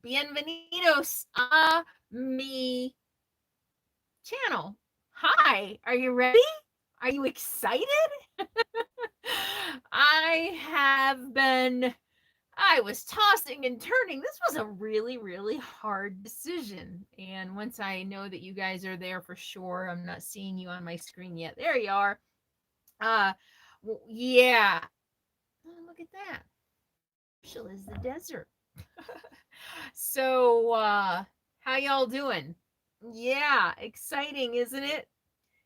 bienvenidos a mi channel. Hi, are you ready? Are you excited? I was tossing and turning. This was a really, really hard decision. And once I know that you guys are there for sure, I'm not seeing you on my screen yet. There you are. Uh, yeah. Oh, look at that. Marshall is the desert. So, how y'all doing? Yeah, exciting, isn't it?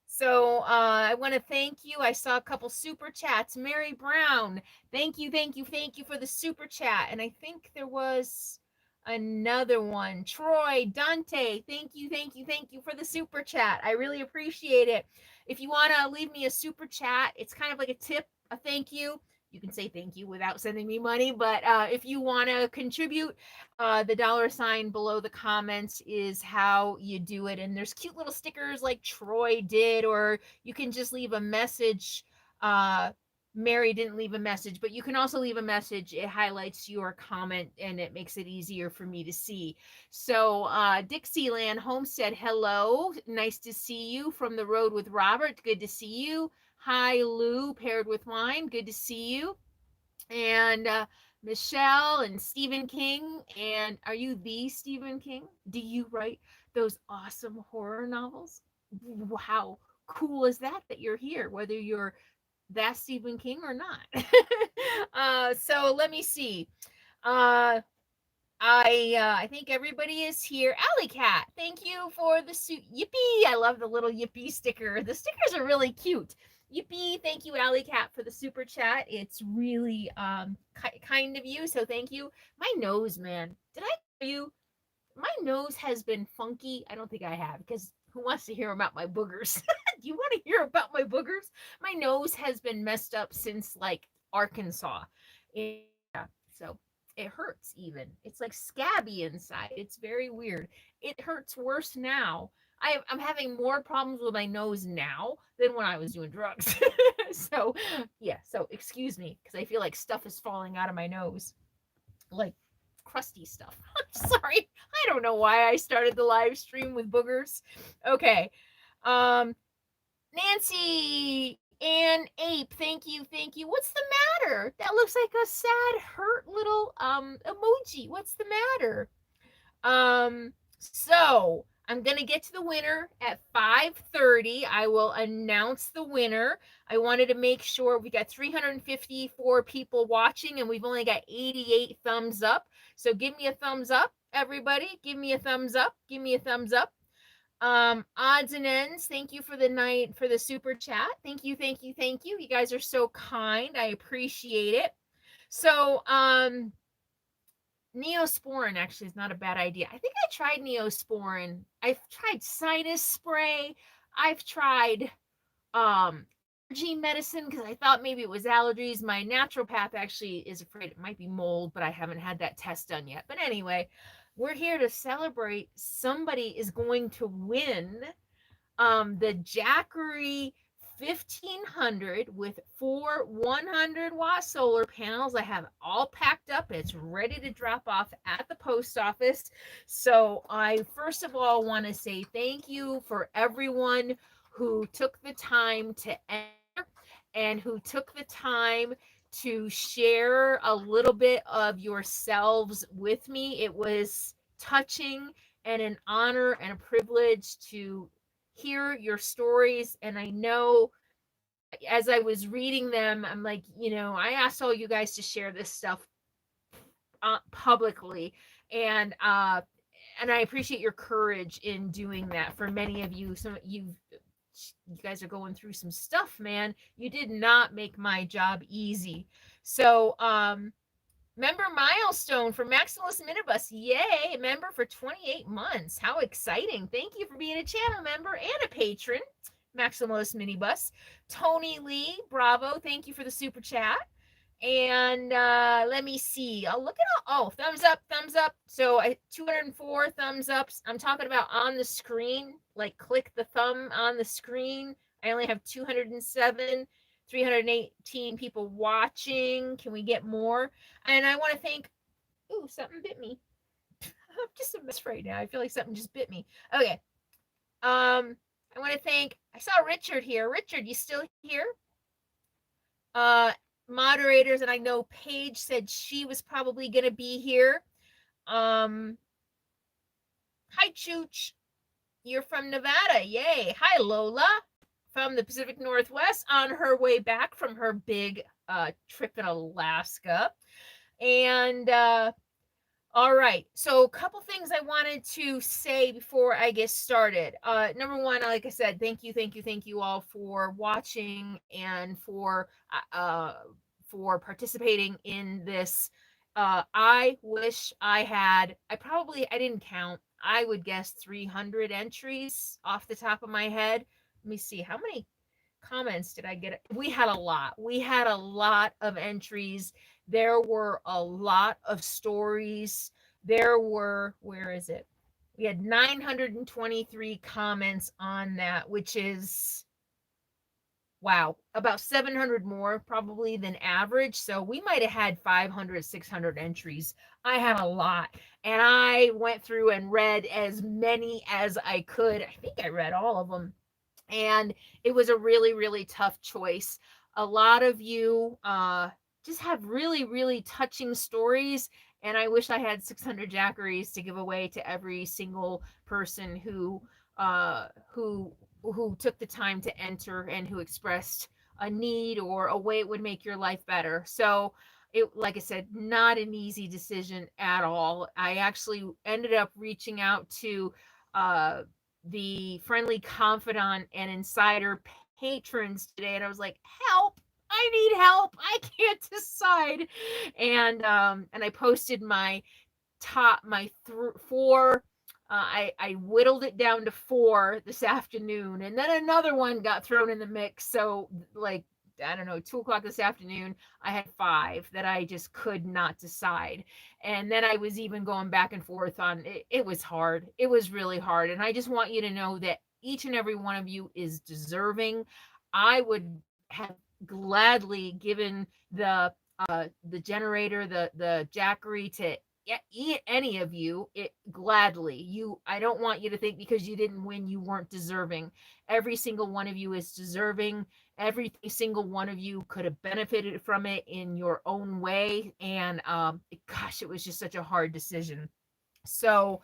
So, I want to thank you. I saw a couple super chats. Mary Brown, thank you, thank you, thank you for the super chat. And I think there was another one. Troy, Dante, thank you, thank you, thank you for the super chat. I really appreciate it. If you want to leave me a super chat, it's kind of like a tip, a thank you. You can say thank you without sending me money, but if you want to contribute, the $ below the comments is how you do it. And there's cute little stickers like Troy did, or you can just leave a message. Mary didn't leave a message, but you can also leave a message. It highlights your comment and it makes it easier for me to see. So, Dixieland Homestead, hello. Nice to see you. From the road with Robert, good to see you. Hi, Lou, paired with wine, good to see you. And Michelle and Stephen King. And are you the Stephen King? Do you write those awesome horror novels? How cool is that you're here, whether you're that Stephen King or not? So let me see. Uh, I think everybody is here. Alley Cat, thank you for the suit. Yippee! I love the little yippee sticker. The stickers are really cute. Yippee! Thank you, Alley Cat, for the super chat. It's really kind of you. So thank you. My nose, man. Did I tell you my nose has been funky? I don't think I have, because who wants to hear about my boogers? Do you want to hear about my boogers? My nose has been messed up since like Arkansas. Yeah, so it hurts even. It's like scabby inside. It's very weird. It hurts worse now. I'm having more problems with my nose now than when I was doing drugs. So, yeah, so excuse me, because I feel like stuff is falling out of my nose. Like crusty stuff. I'm sorry. I don't know why I started the live stream with boogers. Okay. Um, Nancy and Ape, thank you, thank you. What's the matter? That looks like a sad, hurt little emoji. What's the matter? So I'm gonna get to the winner at 5:30. I will announce the winner. I wanted to make sure we got 354 people watching, and we've only got 88 thumbs up. So give me a thumbs up, everybody. Give me a thumbs up. Give me a thumbs up. Odds and ends, thank you for the night for the super chat. Thank you, thank you, thank you. You guys are so kind. I appreciate it. So, Neosporin actually is not a bad idea. I think I tried Neosporin. I've tried sinus spray. I've tried allergy medicine because I thought maybe it was allergies. My naturopath actually is afraid it might be mold, but I haven't had that test done yet. But anyway, we're here to celebrate. Somebody is going to win the Jackery 1500 with 4 100-watt solar panels. I have all packed up. It's ready to drop off at the post office. So I first of all want to say thank you for everyone who took the time to enter and who took the time to share a little bit of yourselves with me. It was touching and an honor and a privilege to hear your stories. And I know as I was reading them, I'm like, I asked all you guys to share this stuff publicly. And I appreciate your courage in doing that. For many of you, you guys are going through some stuff, man. You did not make my job easy. So, member milestone for Maximalist Minibus. Yay, member for 28 months. How exciting. Thank you for being a channel member and a patron, Maximalist Minibus. Tony Lee, bravo. Thank you for the super chat. And let me see. I'll look at all. Oh, thumbs up, thumbs up. So 204 thumbs ups. I'm talking about on the screen. Like click the thumb on the screen. I only have 207. 318 people watching. Can we get more? And I want to thank, ooh, something bit me. just a mess right now. I feel like something just bit me. Okay. I want to thank, I saw Richard here. Richard, you still here? Moderators, and I know Paige said she was probably going to be here. Hi, Chooch. You're from Nevada. Yay. Hi, Lola from the Pacific Northwest on her way back from her big trip in Alaska. And all right, so a couple things I wanted to say before I get started. Number one, like I said, thank you all for watching and for participating in this. I wish I didn't count. I would guess 300 entries off the top of my head. Let me see, how many comments did I get? We had a lot. We had a lot of entries. There were a lot of stories. There were, where is it? We had 923 comments on that, which is, wow, about 700 more probably than average. So we might have had 500, 600 entries. I had a lot. And I went through and read as many as I could. I think I read all of them. And it was a really, really tough choice. A lot of you just have really, really touching stories. And I wish I had 600 Jackeries to give away to every single person who took the time to enter and who expressed a need or a way it would make your life better. So it, like I said, not an easy decision at all. I actually ended up reaching out to the friendly confidant and insider patrons today, and I was like, help, I need help, I can't decide. And I posted my four. I whittled it down to 4 this afternoon, and then another one got thrown in the mix. So, like, I don't know, 2 o'clock this afternoon, I had 5 that I just could not decide. And then I was even going back and forth on it. It was hard. It was really hard. And I just want you to know that each and every one of you is deserving. I would have gladly given the generator, the Jackery to any of you, gladly. I don't want you to think because you didn't win you weren't deserving. Every single one of you is deserving. Every single one of you could have benefited from it in your own way. And gosh, it was just such a hard decision. So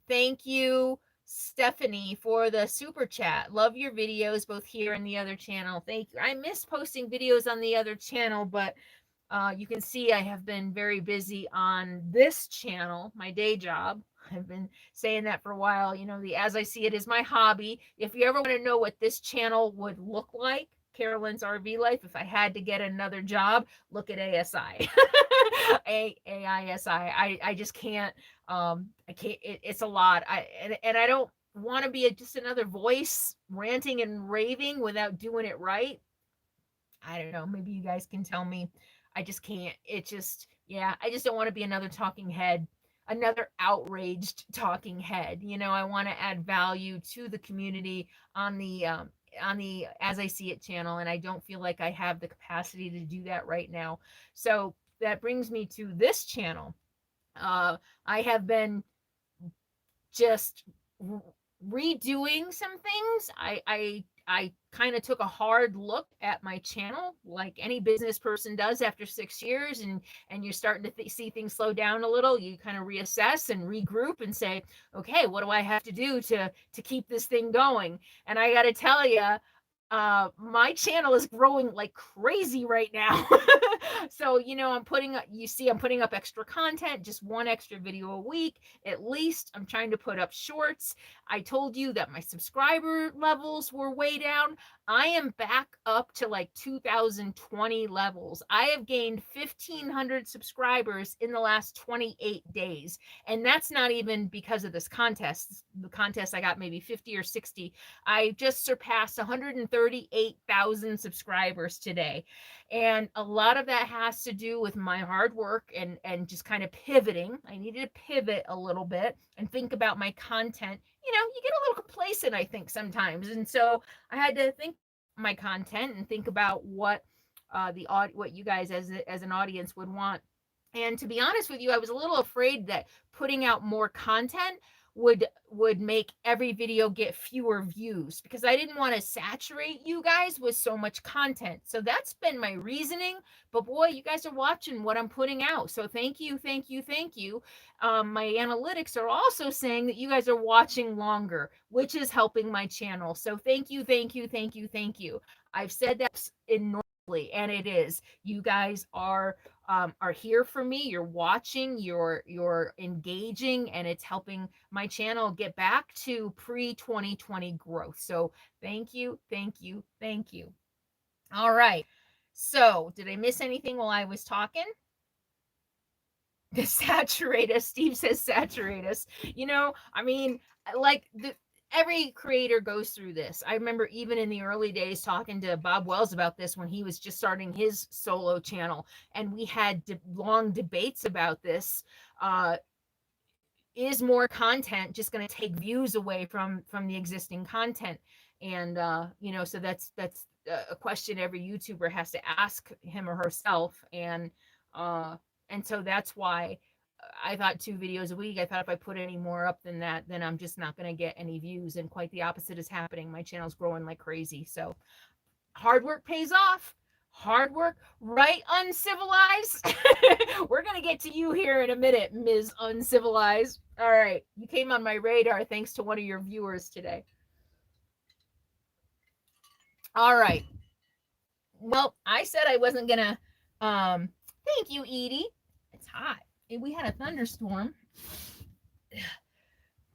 thank you, Stephanie, for the super chat. Love your videos both here and the other channel. Thank you. I miss posting videos on the other channel, but you can see I have been very busy on this channel, my day job. I've been saying that for a while. You know, the As I See It is my hobby. If you ever want to know what this channel would look like, Carolyn's RV Life, if I had to get another job, look at ASI. AISI. I just can't. I can't. It's a lot. And I don't want to be just another voice ranting and raving without doing it right. I don't know. Maybe you guys can tell me. I just can't. It just, yeah, I just don't want to be another talking head, another outraged talking head. You know, I want to add value to the community on the As I See It channel, and I don't feel like I have the capacity to do that right now. So that brings me to this channel. I have been just redoing some things. I kind of took a hard look at my channel, like any business person does after 6 years, and you're starting to see things slow down a little. You kind of reassess and regroup and say, okay, what do I have to do to keep this thing going? And I got to tell you, my channel is growing like crazy right now. So, you know, I'm putting up extra content, just 1 extra video a week at least. I'm trying to put up shorts. I told you that my subscriber levels were way down. I am back up to like 2020 levels. I have gained 1,500 subscribers in the last 28 days. And that's not even because of this contest. The contest, I got maybe 50 or 60. I just surpassed 138,000 subscribers today. And a lot of that has to do with my hard work and just kind of pivoting. I needed to pivot a little bit and think about my content. You know, you get a little complacent, I think, sometimes. And so I had to think my content and think about what what you guys as an audience would want. And to be honest with you, I was a little afraid that putting out more content would make every video get fewer views, because I didn't want to saturate you guys with so much content. So that's been my reasoning. But boy, you guys are watching what I'm putting out. So thank you, thank you, thank you. My analytics are also saying that you guys are watching longer, which is helping my channel. So thank you, thank you, thank you, thank you. I've said that enormously, and it is. You guys are here for me. You're watching, you're engaging, and it's helping my channel get back to pre-2020 growth. So thank you, thank you, thank you. All right. So did I miss anything while I was talking? Saturate us. Steve says saturate us. You know, I mean, like every creator goes through this. I remember even in the early days talking to Bob Wells about this when he was just starting his solo channel, and we had long debates about this. Is more content just going to take views away from the existing content? And you know, so that's a question every YouTuber has to ask him or herself. And so that's why I thought 2 videos a week. I thought if I put any more up than that, then I'm just not going to get any views. And quite the opposite is happening. My channel's growing like crazy. So hard work pays off. Hard work, right, Uncivilized? We're going to get to you here in a minute, Ms. Uncivilized. All right. You came on my radar thanks to one of your viewers today. All right. Well, I said I wasn't going to. Thank you, Edie. It's hot. We had a thunderstorm,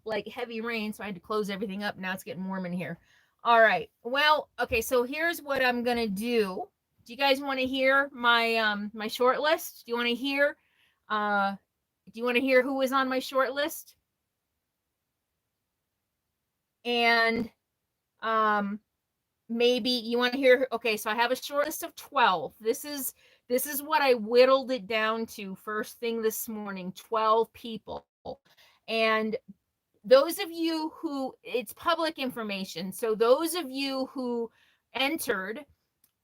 like heavy rain, so I had to close everything up. Now it's getting warm in here. All right. Well, okay, so here's what I'm going to do. Do you guys want to hear my my short list? Do you want to hear who was on my short list? And maybe you want to hear, okay, so I have a short list of 12. This is what I whittled it down to first thing this morning, 12 people. And those of you who, it's public information, so those of you who entered,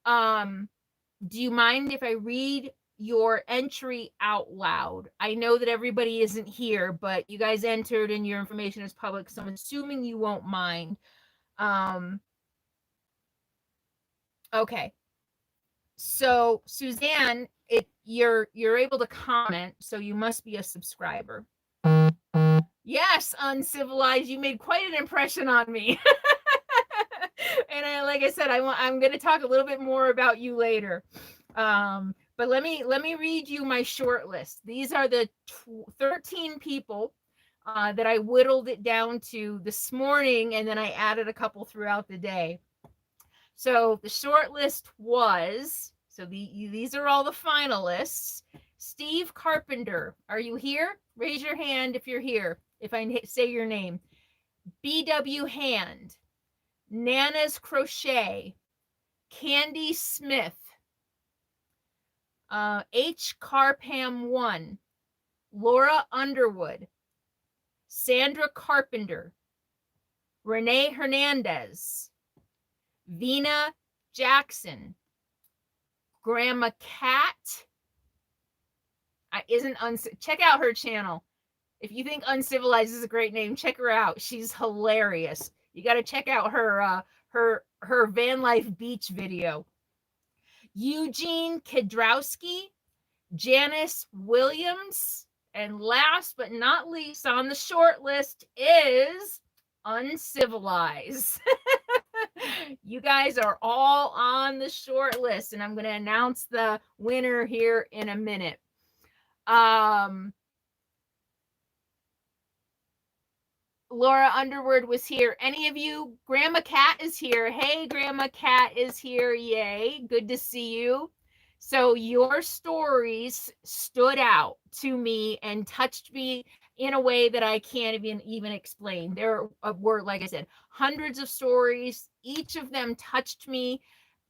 do you mind if I read your entry out loud? I know that everybody isn't here, but you guys entered and your information is public, so I'm assuming you won't mind. Okay. So Suzanne, you're able to comment, so you must be a subscriber. Yes, Uncivilized, you made quite an impression on me. And like I said, I'm going to talk a little bit more about you later. But let me read you my short list. These are the 13 people that I whittled it down to this morning, and then I added a couple throughout the day. So the short list was, so these are all the finalists. Steve Carpenter, are you here? Raise your hand if you're here, if I say your name. BW Hand, Nana's Crochet, Candy Smith, H. Carpam 1, Laura Underwood, Sandra Carpenter, Renee Hernandez, Vina Jackson, Grandma Cat. Check out her channel. If you think Uncivilized is a great name, check her out. She's hilarious. You got to check out her her van life beach video. Eugene Kedrowski, Janice Williams, and last but not least on the short list is Uncivilized. You guys are all on the short list, and I'm going to announce the winner here in a minute. Laura Underwood was here. Any of you? Grandma Cat is here. Hey, Grandma Cat is here. Yay. Good to see you. So your stories stood out to me and touched me in a way that I can't even explain. There were, like I said, hundreds of stories. Each of them touched me,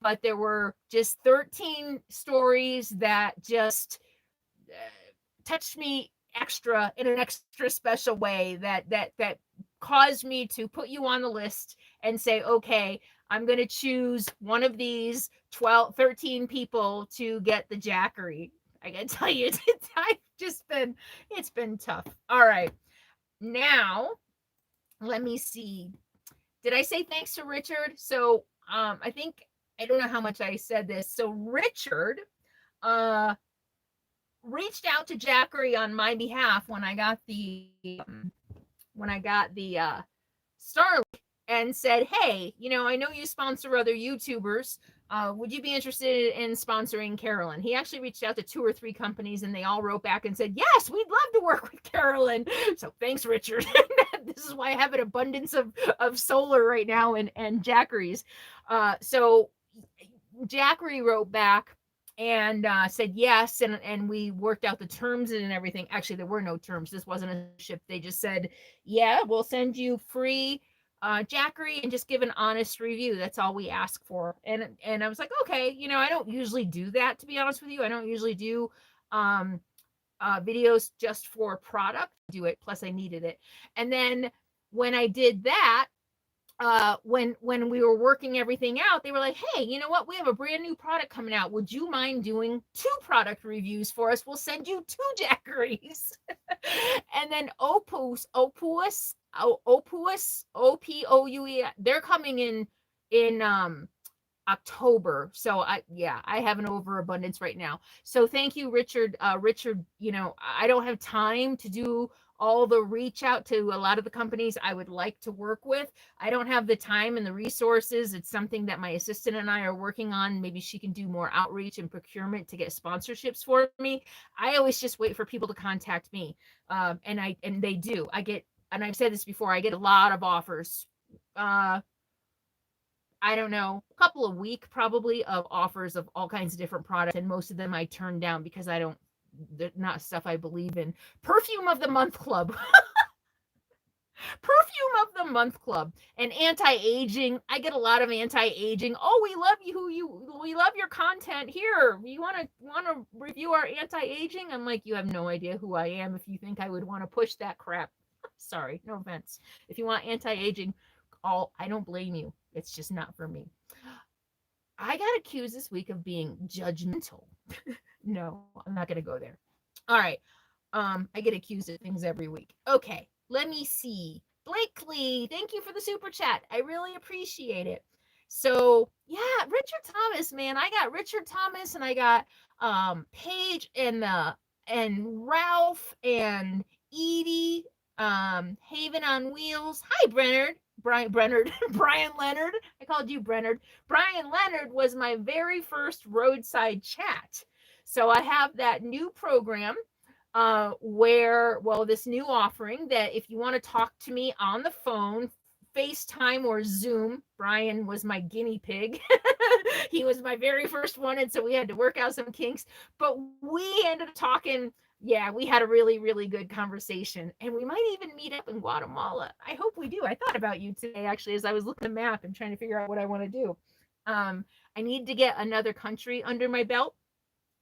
but there were just 13 stories that just touched me in an extra special way that caused me to put you on the list and say, okay, I'm going to choose one of these 13 people to get the Jackery. I got to tell you, It's been tough. All right. Now, let me see. Did I say thanks to Richard? So, I think, I don't know how much I said this. So Richard, reached out to Jackery on my behalf when I got the, Starlink, and said, hey, I know you sponsor other YouTubers. Would you be interested in sponsoring Carolyn? He actually reached out to 2 or 3 companies, and they all wrote back and said, yes, we'd love to work with Carolyn. So thanks, Richard. This is why I have an abundance of solar right now and Jackeries. So Jackery wrote back and said yes, and we worked out the terms and everything. Actually, there were no terms. This wasn't a ship. They just said, yeah, we'll send you free Jackery and just give an honest review. That's all we ask for. And I was like, okay, I don't usually do that, to be honest with you. I don't usually do videos just for product. Do it, plus I needed it. And then when I did that, when we were working everything out, they were like, hey, you know what, we have a brand new product coming out, would you mind doing 2 product reviews for us? We'll send you 2 Jackeries. And then Opus, OPOUE, they're coming in October. So I have an overabundance right now. So thank you, Richard. Richard, I don't have time to do all the reach out to a lot of the companies I would like to work with. I don't have the time and the resources. It's something that my assistant and I are working on. Maybe she can do more outreach and procurement to get sponsorships for me. I always just wait for people to contact me. And they do. And I've said this before, I get a lot of offers. I don't know, a couple a week probably of offers of all kinds of different products. And most of them I turn down because they're not stuff I believe in. Perfume of the Month Club. Perfume of the Month Club. And anti-aging. I get a lot of anti-aging. Oh, we love we love your content. Here, you want to review our anti-aging? I'm like, you have no idea who I am if you think I would want to push that crap. Sorry, no offense. If you want anti-aging, I don't blame you. It's just not for me. I got accused this week of being judgmental. No, I'm not going to go there. All right. I get accused of things every week. Okay, let me see. Blakely, thank you for the super chat. I really appreciate it. So yeah, Richard Thomas, man. I got Richard Thomas, and I got Paige and Ralph and Edie, Haven on Wheels. Hi, Brian Leonard. I called you Brennard. Brian Leonard was my very first roadside chat. So I have that new program this new offering that if you want to talk to me on the phone, FaceTime or Zoom, Brian was my guinea pig. He was my very first one, and so we had to work out some kinks. But we ended up talking. Yeah, we had a really, really good conversation, and we might even meet up in Guatemala. I hope we do. I thought about you today, actually, as I was looking at the map and trying to figure out what I want to do. I need to get another country under my belt,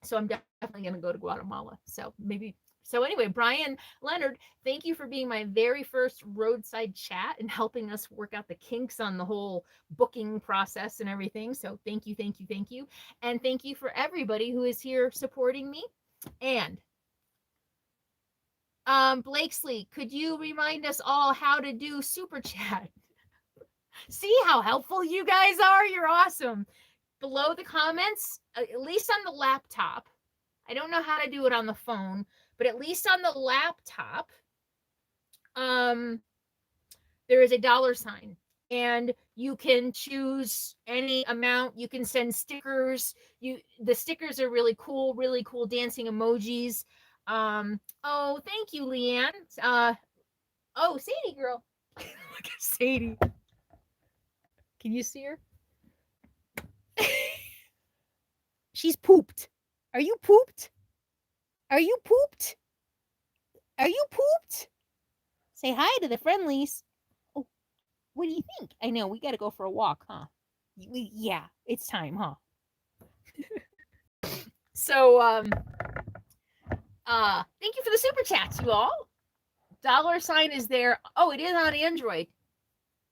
so I'm definitely going to go to Guatemala. So anyway, Brian Leonard, thank you for being my very first roadside chat and helping us work out the kinks on the whole booking process and everything. So thank you. And thank you for everybody who is here supporting me. And Blakesley, could you remind us all how to do super chat? See how helpful you guys are? You're awesome. Below the comments, at least on the laptop, I don't know how to do it on the phone, but at least on the laptop, there is a $sign, and you can choose any amount. You can send stickers. The stickers are really cool dancing emojis. Oh, thank you, Leanne. Oh, Sadie girl. Look at Sadie. Can you see her? She's pooped. Are you pooped? Are you pooped? Are you pooped? Say hi to the friendlies. Oh, what do you think? I know, we got to go for a walk, huh? Yeah, it's time, huh? So, thank you for the super chats, you all. $sign is there. Oh, it is on Android.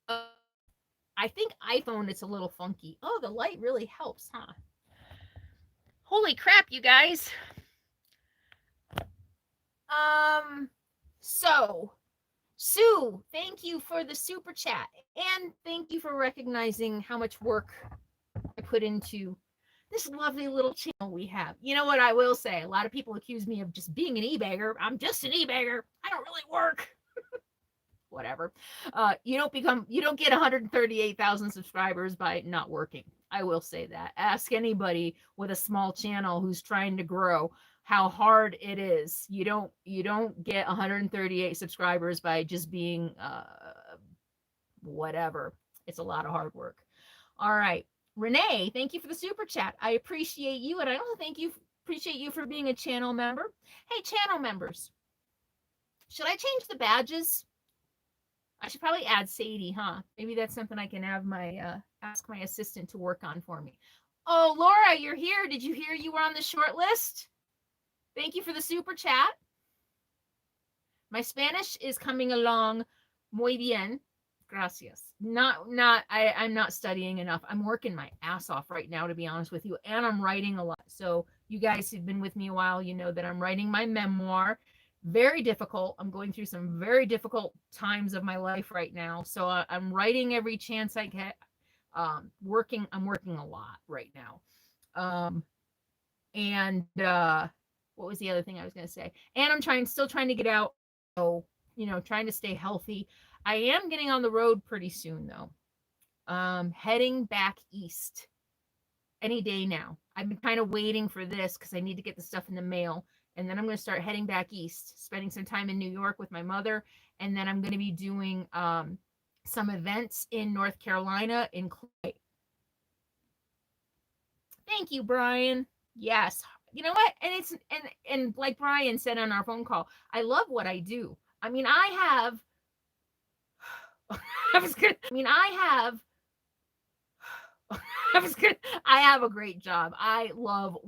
I think iPhone, it's a little funky. Oh, the light really helps, huh? Holy crap, you guys. So Sue, thank you for the super chat, and thank you for recognizing how much work I put into this lovely little channel we have. You know what I will say? A lot of people accuse me of just being an e-bagger. I'm just an e-bagger. I don't really work. Whatever. You don't get 138,000 subscribers by not working. I will say that. Ask anybody with a small channel who's trying to grow how hard it is. You don't get 138 subscribers by just being whatever. It's a lot of hard work. All right. Renee, thank you for the super chat. I appreciate you, and I also appreciate you for being a channel member. Hey, channel members, should I change the badges? I should probably add Sadie, huh? Maybe that's something I can have ask my assistant to work on for me. Oh, Laura, you're here. Did you hear you were on the short list? Thank you for the super chat. My Spanish is coming along muy bien. Gracias. I'm not studying enough. I'm working my ass off right now, to be honest with you, and I'm writing a lot. So you guys who've been with me a while, you know that I'm writing my memoir. Very difficult. I'm going through some very difficult times of my life right now. So I'm writing every chance I get. I'm working a lot right now. And what was the other thing I was going to say? And I'm still trying to get out. So, trying to stay healthy. I am getting on the road pretty soon, though. Heading back east any day now. I've been kind of waiting for this because I need to get the stuff in the mail. And then I'm going to start heading back east, spending some time in New York with my mother. And then I'm going to be doing some events in North Carolina in Clay. Thank you, Brian. Yes. You know what? And like Brian said on our phone call, I love what I do. I mean, I have a great job. I love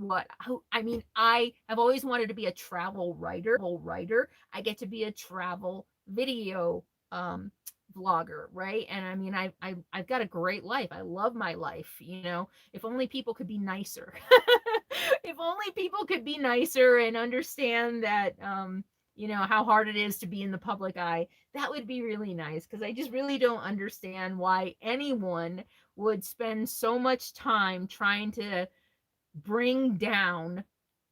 I have always wanted to be a travel writer. I get to be a travel video vlogger, right? And I mean, I've got a great life. I love my life. If only people could be nicer. If only people could be nicer and understand that how hard it is to be in the public eye. That would be really nice, because I just really don't understand why anyone would spend so much time trying to bring down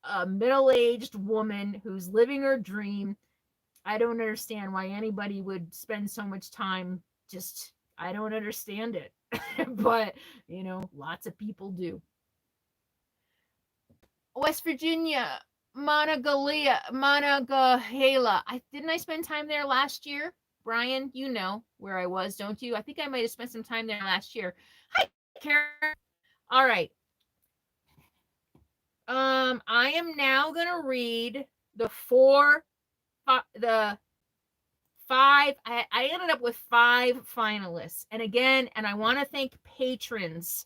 a middle-aged woman who's living her dream. I don't understand why anybody would spend so much time. I don't understand it. But, lots of people do. West Virginia, Monongahela. Didn't I spend time there last year? Brian, you know where I was, don't you? I think I might have spent some time there last year. Hi, Karen. All right. I am now gonna read the five. I ended up with 5 finalists, and I want to thank patrons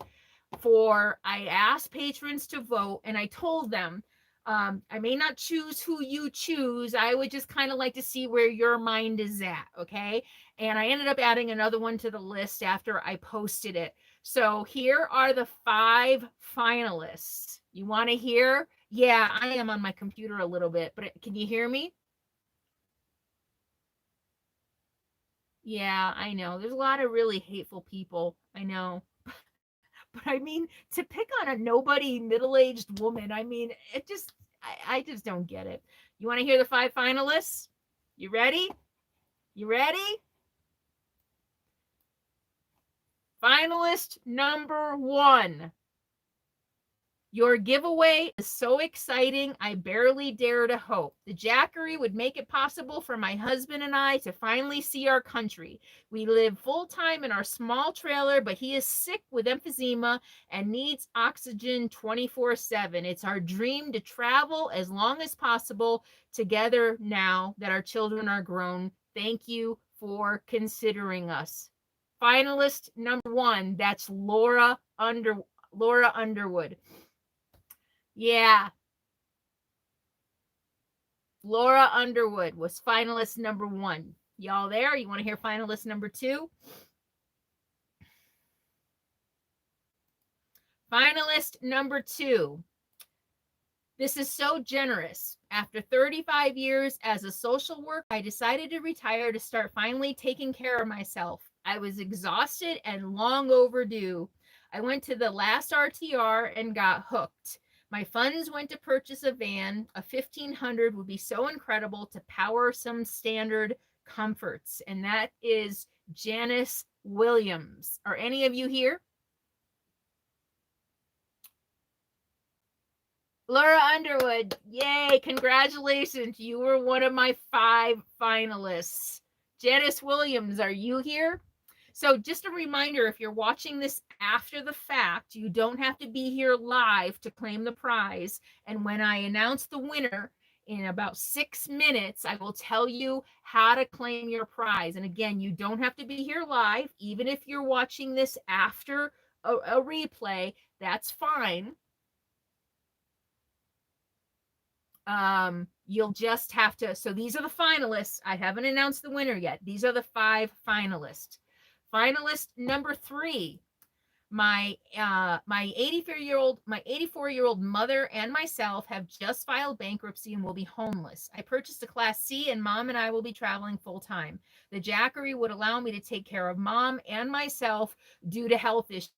I asked patrons to vote, and I told them, I may not choose who you choose. I would just kind of like to see where your mind is at. Okay. And I ended up adding another one to the list after I posted it. So here are the 5 finalists. You want to hear? Yeah, I am on my computer a little bit, but can you hear me? Yeah, I know. There's a lot of really hateful people. I know. But I mean, to pick on a nobody middle-aged woman, I mean, I just don't get it. You want to hear the 5 finalists? You ready? You ready? Finalist number 1. Your giveaway is so exciting, I barely dare to hope. The Jackery would make it possible for my husband and I to finally see our country. We live full-time in our small trailer, but he is sick with emphysema and needs oxygen 24/7. It's our dream to travel as long as possible together now that our children are grown. Thank you for considering us. Finalist number 1, that's Laura Underwood. Yeah. Laura Underwood was finalist number 1. Y'all there? You want to hear finalist number 2? Finalist number 2. This is so generous. After 35 years as a social worker, I decided to retire to start finally taking care of myself. I was exhausted and long overdue. I went to the last RTR and got hooked. My funds went to purchase a van. A 1500 would be so incredible to power some standard comforts. And that is Janice Williams. Are any of you here? Laura Underwood, yay, congratulations. You were one of my 5 finalists. Janice Williams, are you here? So just a reminder, if you're watching this after the fact, you don't have to be here live to claim the prize. And when I announce the winner in about 6 minutes, I will tell you how to claim your prize. And again, you don't have to be here live. Even if you're watching this after a replay, that's fine. You'll just have to, so these are the finalists. I haven't announced the winner yet. These are the 5 finalists. Finalist number 3, my 84-year-old mother and myself have just filed bankruptcy and will be homeless. I purchased a Class C and Mom and I will be traveling full time. The Jackery would allow me to take care of Mom and myself due to health issues.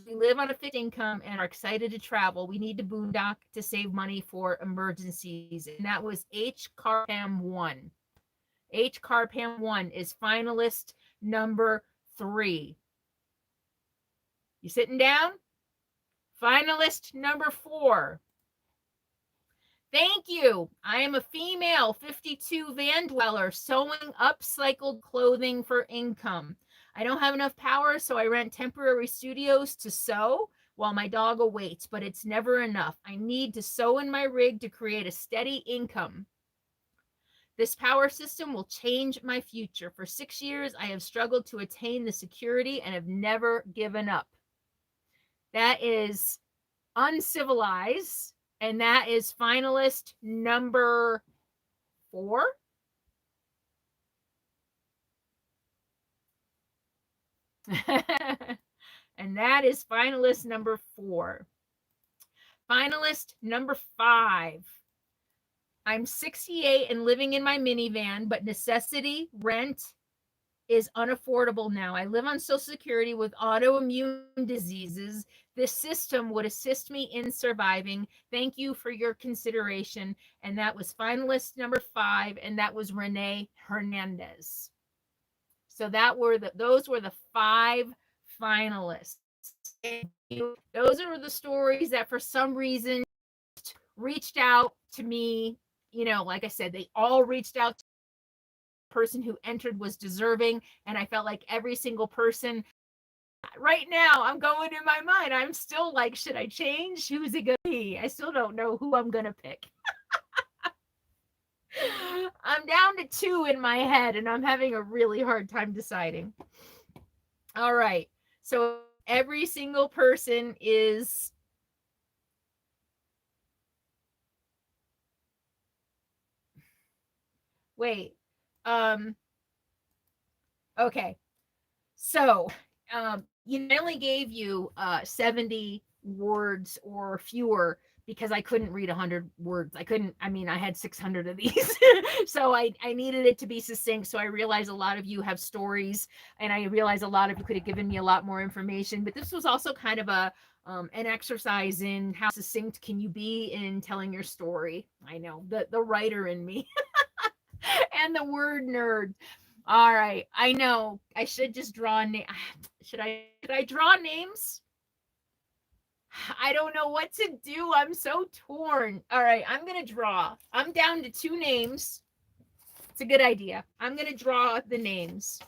We live on a fixed income and are excited to travel. We need to boondock to save money for emergencies. And that was H. Carpam 1. H. Carpam 1 is finalist number 3. You sitting down? Finalist number 4. Thank you. I am a female 52 van dweller sewing upcycled clothing for income. I don't have enough power, so I rent temporary studios to sew while my dog awaits, but it's never enough. I need to sew in my rig to create a steady income. This power system will change my future. For 6 years, I have struggled to attain the security and have never given up. That is uncivilized, and that is finalist number 4. And that is finalist number 4. Finalist number 5. I'm 68 and living in my minivan, but necessity rent is unaffordable now. I live on Social Security with autoimmune diseases. This system would assist me in surviving. Thank you for your consideration. And that was finalist number 5, and that was Renee Hernandez. So those were the 5 finalists. Those are the stories that for some reason reached out to me. You know, like I said, they all reached out to the person who entered was deserving, and I felt like every single person. Right now, I'm going in my mind. I'm still like, should I change? Who's it gonna be? I still don't know who I'm gonna pick. I'm down to 2 in my head, and I'm having a really hard time deciding. All right. So every single person is wait. Okay. So I only gave you 70 words or fewer because I couldn't read 100 words. I had 600 of these. So I needed it to be succinct. So I realized a lot of you have stories, and I realized a lot of you could have given me a lot more information. But this was also kind of an exercise in how succinct can you be in telling your story. I know, the writer in me and the word nerd. All right. I know I should just draw should I draw names? I don't know what to do. I'm so torn. All right, I'm going to draw. I'm down to 2 names. It's a good idea. I'm going to draw the names.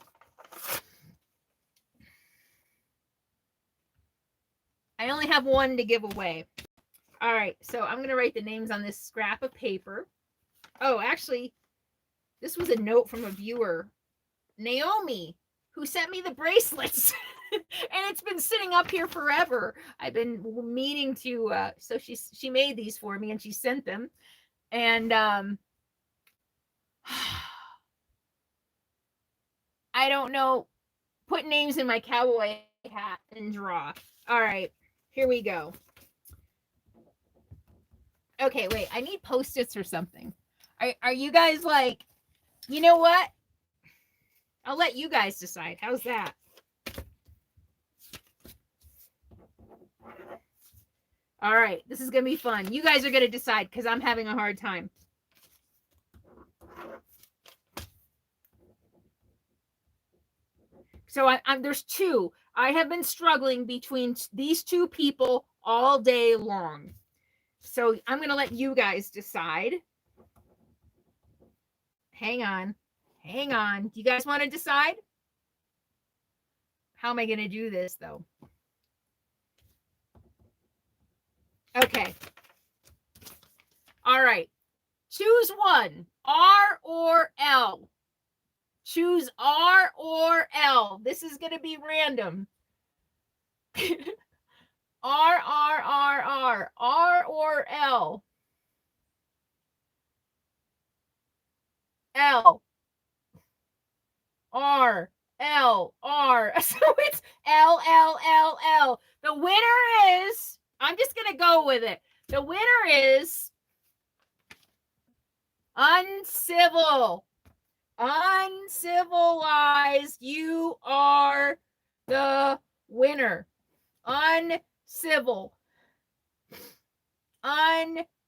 I only have 1 to give away. All right, so I'm going to write the names on this scrap of paper. Oh, actually, this was a note from a viewer, Naomi, who sent me the bracelets. And it's been sitting up here forever. I've been meaning to, so she made these for me and she sent them. And I don't know, put names in my cowboy hat and draw. All right, here we go. Okay, wait. I need Post-its or something. Are you guys like, you know what? I'll let you guys decide. How's that? All right. This is going to be fun. You guys are going to decide because I'm having a hard time. So there's two. I have been struggling between these two people all day long. So I'm going to let you guys decide. Hang on. Hang on. Do you guys want to decide? How am I going to do this, though? Okay. All right. Choose one. R or L. Choose R or L. This is going to be random. R or L. L. R. L. R. So it's L. The winner is, I'm just going to go with it. The winner is uncivil. Uncivilized. You are the winner. Uncivil.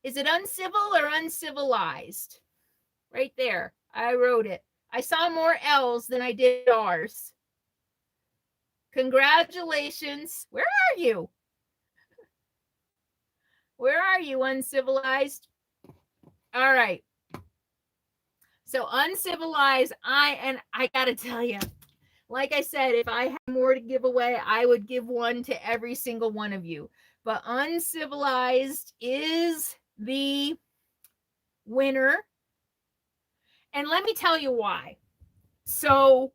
Is it uncivil or uncivilized? Right there. I wrote it. I saw more L's than I did R's. Congratulations. Where are you? Where are you, uncivilized? All right. So uncivilized, I gotta tell you, like I said, if I had more to give away, I would give one to every single one of you. But uncivilized is the winner. And let me tell you why. So,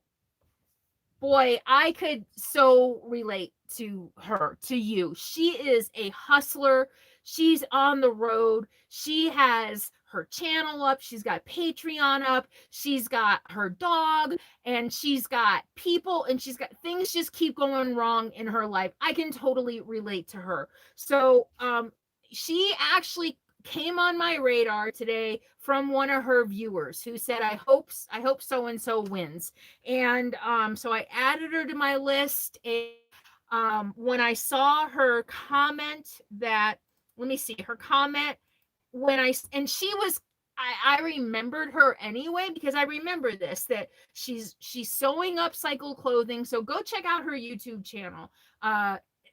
boy, I could so relate to her, to you. She is a hustler. She's on the road. She has her channel up. She's got Patreon up. She's got her dog, and she's got people, and she's got things just keep going wrong in her life. I can totally relate to her. So, she actually came on my radar today from one of her viewers who said, I hope so and so wins. And so I added her to my list. And when I saw her comment that, let me see, her comment and she was, I remembered her anyway, because I remember this, that she's sewing up cycle clothing. So go check out her YouTube channel.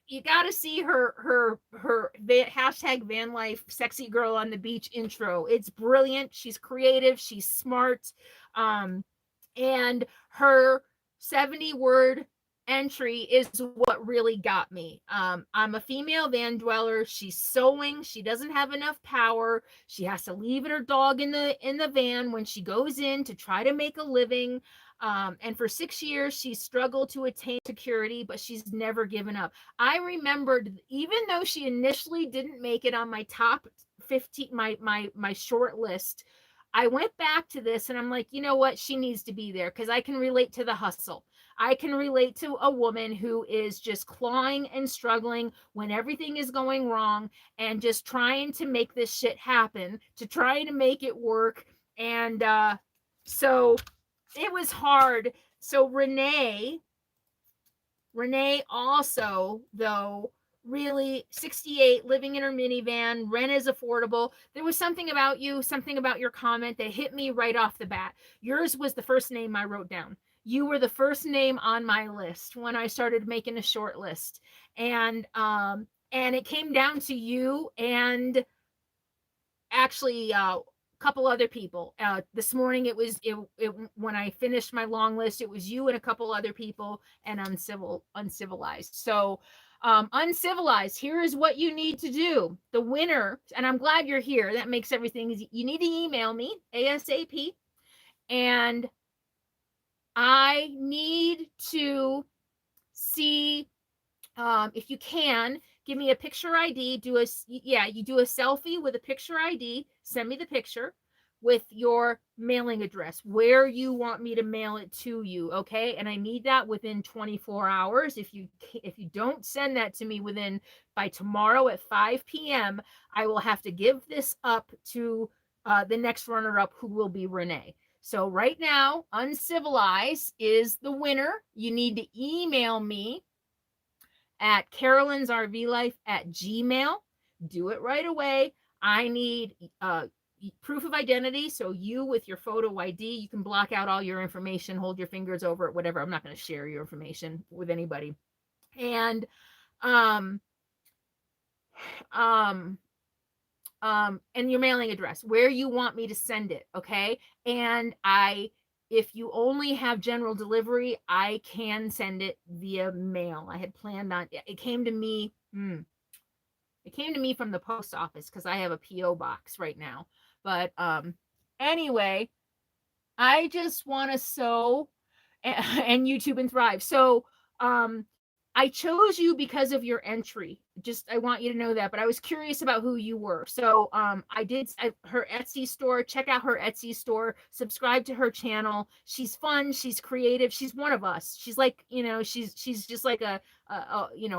You got to see her hashtag van life sexy girl on the beach intro. It's brilliant. She's creative. She's smart. And her 70-word entry is what really got me. I'm a female van dweller. She's sewing. She doesn't have enough power. She has to leave her dog in the van when she goes in to try to make a living. And for 6 years, she struggled to attain security, but she's never given up. I remembered, even though she initially didn't make it on my top 15, my short list, I went back to this and I'm like, you know what? She needs to be there because I can relate to the hustle. I can relate to a woman who is just clawing and struggling when everything is going wrong and just trying to make this shit happen, to try to make it work. And so it was hard. So Renee also, though, really 68, living in her minivan, rent is affordable. There was something about you, something about your comment that hit me right off the bat. Yours was the first name I wrote down. You were the first name on my list when I started making a short list. And it came down to you and actually couple other people. This morning it was when I finished my long list, it was you and a couple other people, and uncivilized. So uncivilized, here is what you need to do. The winner, and I'm glad you're here, that makes everything easy. You need to email me ASAP, and I need to see, if you can, give me a picture ID. You do a selfie with a picture ID. Send me the picture. with your mailing address, where you want me to mail it to you, okay? And I need that within 24 hours. If you don't send that to me within by tomorrow at 5 p.m., I will have to give this up to the next runner up, who will be Renee. So right now, Uncivilized is the winner. You need to email me at CarolynsRVLIFE@gmail. Do it right away. I need proof of identity. So you with your photo ID, you can block out all your information, hold your fingers over it, whatever. I'm not going to share your information with anybody. And um, um, and your mailing address, where you want me to send it, okay? And if you only have general delivery, I can send it via mail. I had planned on it. Came to me. It came to me from the post office because I have a PO box right now. But anyway, I just want to sew and YouTube and thrive. So I chose you because of your entry. Just I want you to know that. But I was curious about who you were. So her Etsy store. Check out her Etsy store. Subscribe to her channel. She's fun. She's creative. She's one of us. She's like, she's just like a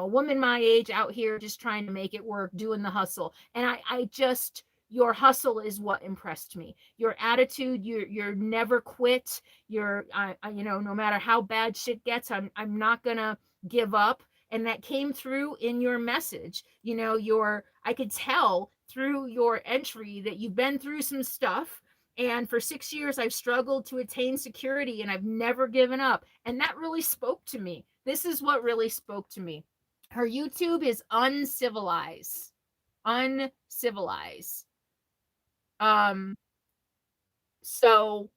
woman my age out here just trying to make it work, doing the hustle. And I just your hustle is what impressed me. Your attitude, you're never quit. No matter how bad shit gets, I'm not gonna give up. And that came through in your message. I could tell through your entry that you've been through some stuff. And for 6 years, I've struggled to attain security and I've never given up. And that really spoke to me. This is what really spoke to me. Her YouTube is Uncivilized. Uncivilized. So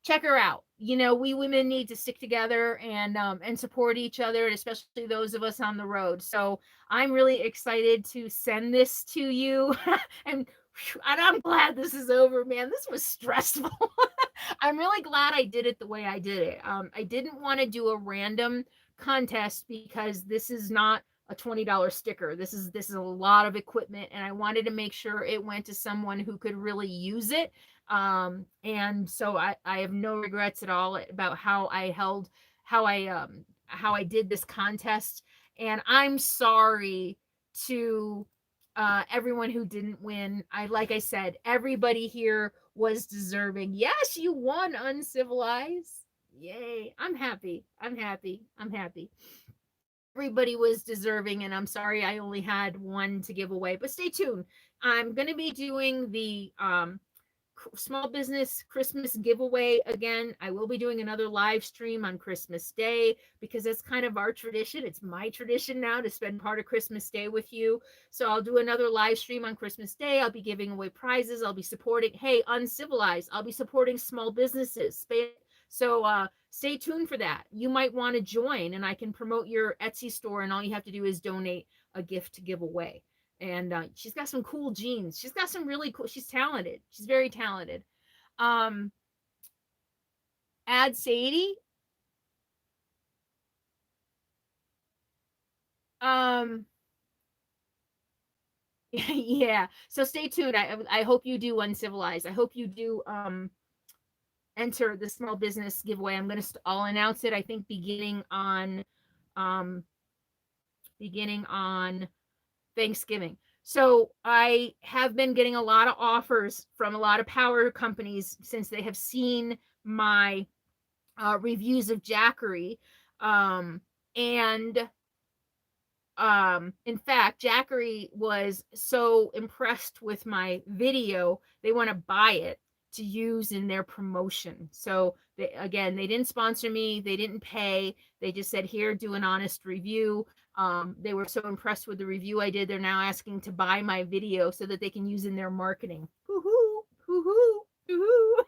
check her out. We women need to stick together and support each other, and especially those of us on the road. So I'm really excited to send this to you. and I'm glad this is over, man. This was stressful. I'm really glad I did it the way I did it. I didn't want to do a random contest because this is not a $20 sticker. This is a lot of equipment, and I wanted to make sure it went to someone who could really use it. And so I have no regrets at all about how I did this contest. And I'm sorry to everyone who didn't win. Like I said, everybody here was deserving. Yes, you won, Uncivilized. Yay. I'm happy. Everybody was deserving, and I'm sorry I only had one to give away, but stay tuned. I'm going to be doing the small business Christmas giveaway again. I will be doing another live stream on Christmas Day because that's kind of our tradition. It's my tradition now to spend part of Christmas Day with you. So I'll do another live stream on Christmas Day. I'll be giving away prizes. I'll be supporting, hey, Uncivilized. I'll be supporting small businesses. So stay tuned for that. You might want to join, and I can promote your Etsy store, and all you have to do is donate a gift to give away. And she's got some cool jeans. She's got some really cool. She's talented. She's very talented. Add Sadie. Yeah. So stay tuned. I hope you do Uncivilized. I hope you do enter the small business giveaway. I'll announce it. I think beginning on Thanksgiving. So I have been getting a lot of offers from a lot of power companies since they have seen my reviews of Jackery. In fact, Jackery was so impressed with my video, they want to buy it to use in their promotion. So they didn't sponsor me. They didn't pay. They just said, here, do an honest review. They were so impressed with the review I did. They're now asking to buy my video so that they can use in their marketing. Hoo-hoo, hoo-hoo, hoo-hoo.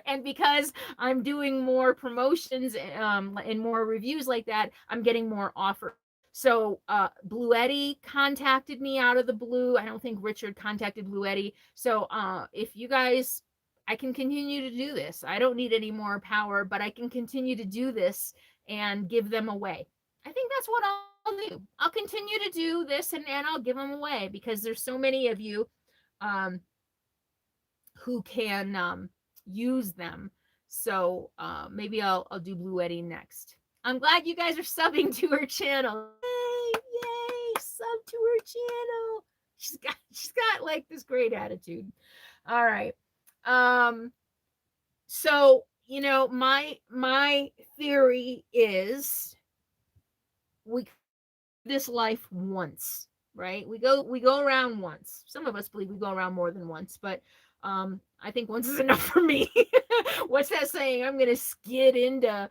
And because I'm doing more promotions and more reviews like that, I'm getting more offers. So Bluetti contacted me out of the blue. I don't think Richard contacted Bluetti. So if you guys, I can continue to do this. I don't need any more power, but I can continue to do this and give them away. I think that's what I'll do. I'll continue to do this and I'll give them away because there's so many of you who can use them. So maybe I'll do Blue Eddy next. I'm glad you guys are subbing to her channel. Yay, yay, sub to her channel. She's got like this great attitude. All right. So, you know, my theory is we this life once, right? We go around once. Some of us believe we go around more than once, but I think once is enough for me. What's that saying? I'm gonna skid into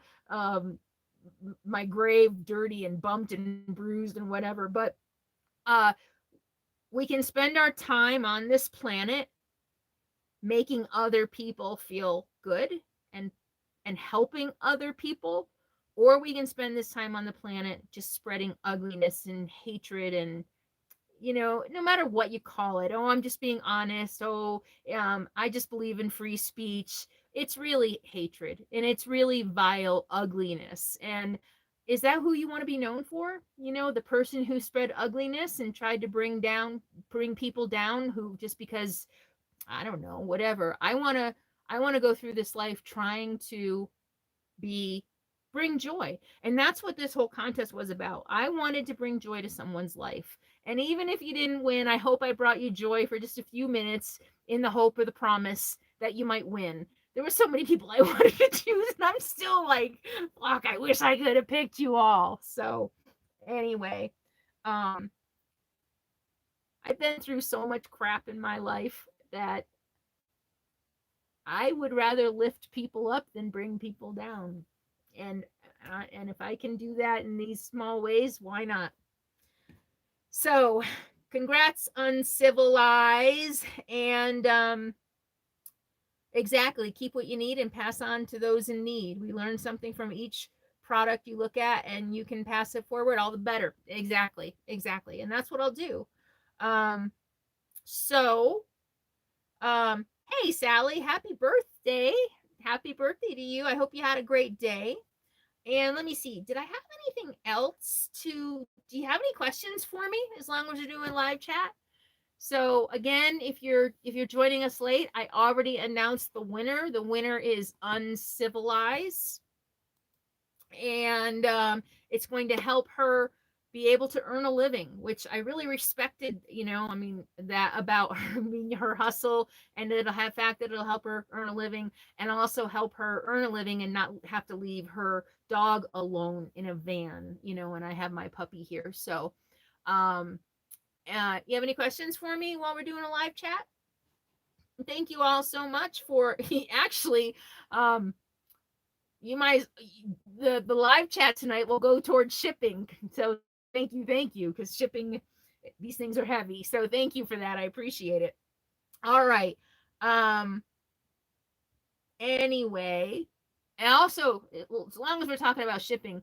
my grave dirty and bumped and bruised and whatever. But we can spend our time on this planet making other people feel good and helping other people, or we can spend this time on the planet just spreading ugliness and hatred and, you know, no matter what you call it. Oh, I'm just being honest. Oh, I just believe in free speech. It's really hatred and it's really vile ugliness. And is that who you want to be known for? You know, the person who spread ugliness and tried to bring people down, who just because, I don't know, whatever. I want to go through this life trying to bring joy. And that's what this whole contest was about. I wanted to bring joy to someone's life. And even if you didn't win, I hope I brought you joy for just a few minutes in the hope or the promise that you might win. There were so many people I wanted to choose, and I'm still like, fuck, I wish I could have picked you all. So anyway, I've been through so much crap in my life that I would rather lift people up than bring people down. And if I can do that in these small ways, why not? So, congrats, Uncivilized, and exactly, keep what you need and pass on to those in need. We learn something from each product you look at, and you can pass it forward, all the better. Exactly, and that's what I'll do. So, hey, Sally, happy birthday. Happy birthday to you. I hope you had a great day. And let me see, did I have anything else do you have any questions for me as long as you're doing live chat? So again, if you're joining us late, I already announced the winner. The winner is Uncivilized. And it's going to help her be able to earn a living, which I really respected, you know, I mean, that about her, I mean, her hustle, and it'll have fact that it'll help her earn a living and also help her earn a living and not have to leave her dog alone in a van, you know, and I have my puppy here. So, you have any questions for me while we're doing a live chat? Thank you all so much for actually, you might, the live chat tonight will go towards shipping. So thank you, because shipping, these things are heavy. So thank you for that. I appreciate it. All right. Anyway, and also, as long as we're talking about shipping,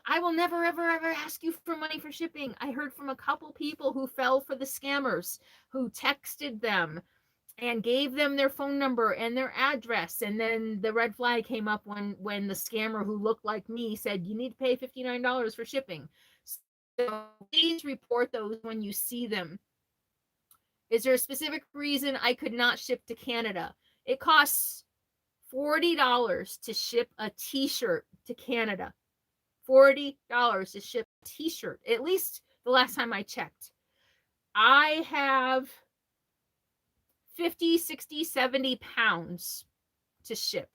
I will never ever ask you for money for shipping. I heard from a couple people who fell for the scammers, who texted them and gave them their phone number and their address, and then the red flag came up when the scammer, who looked like me, said you need to pay $59 for shipping. So please report those when you see them. Is there a specific reason I could not ship to Canada? It costs $40 to ship a t-shirt to Canada. $40 to ship a t-shirt, at least the last time I checked. I have 50, 60, 70 pounds to ship.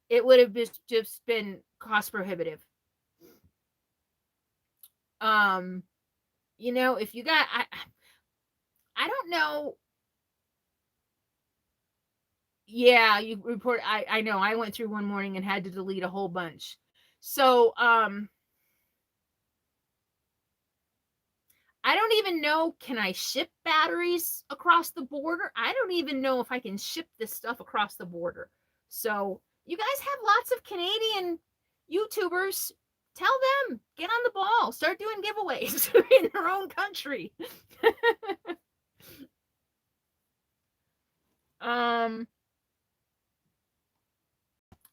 It would have just been cost prohibitive. You know, if you got, I don't know. Yeah, you report. I know. I went through one morning and had to delete a whole bunch. So, I don't even know, can I ship batteries across the border? I don't even know if I can ship this stuff across the border. So you guys have lots of Canadian YouTubers. Tell them, get on the ball, start doing giveaways in their own country.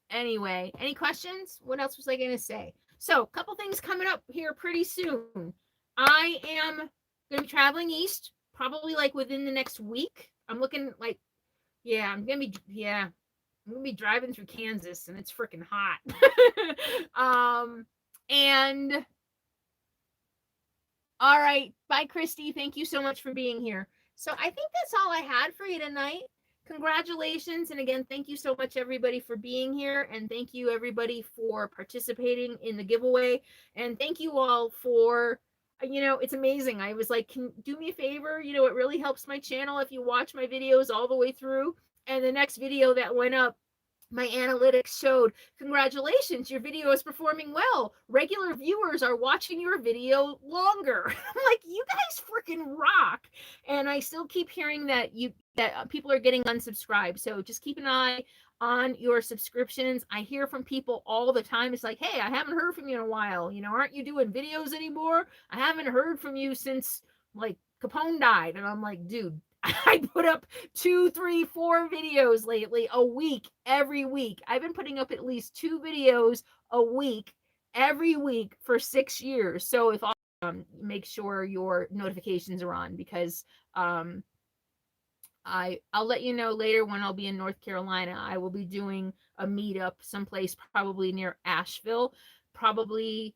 Anyway, any questions? What else was I going to say? So a couple things coming up here pretty soon. I am going to be traveling east, probably like within the next week. I'm looking like, Yeah, I'm gonna be driving through Kansas and it's freaking hot. And all right. Bye, Christy. Thank you so much for being here. So I think that's all I had for you tonight. Congratulations. And again, thank you so much, everybody, for being here. And thank you, everybody, for participating in the giveaway. And thank you all for, it's amazing. I was like, can do me a favor? It really helps my channel if you watch my videos all the way through. And the next video that went up, my analytics showed, congratulations, your video is performing well. Regular viewers are watching your video longer. I'm like, you guys freaking rock. And I still keep hearing that people are getting unsubscribed. So just keep an eye on your subscriptions. I hear from people all the time. It's like, hey, I haven't heard from you in a while. Aren't you doing videos anymore? I haven't heard from you since like Capone died. And I'm like, dude, I put up 2, 3, 4 videos lately a week, every week. I've been putting up at least 2 videos a week, every week for 6 years. So if make sure your notifications are on, because I'll let you know later when I'll be in North Carolina. I will be doing a meetup someplace probably near Asheville, probably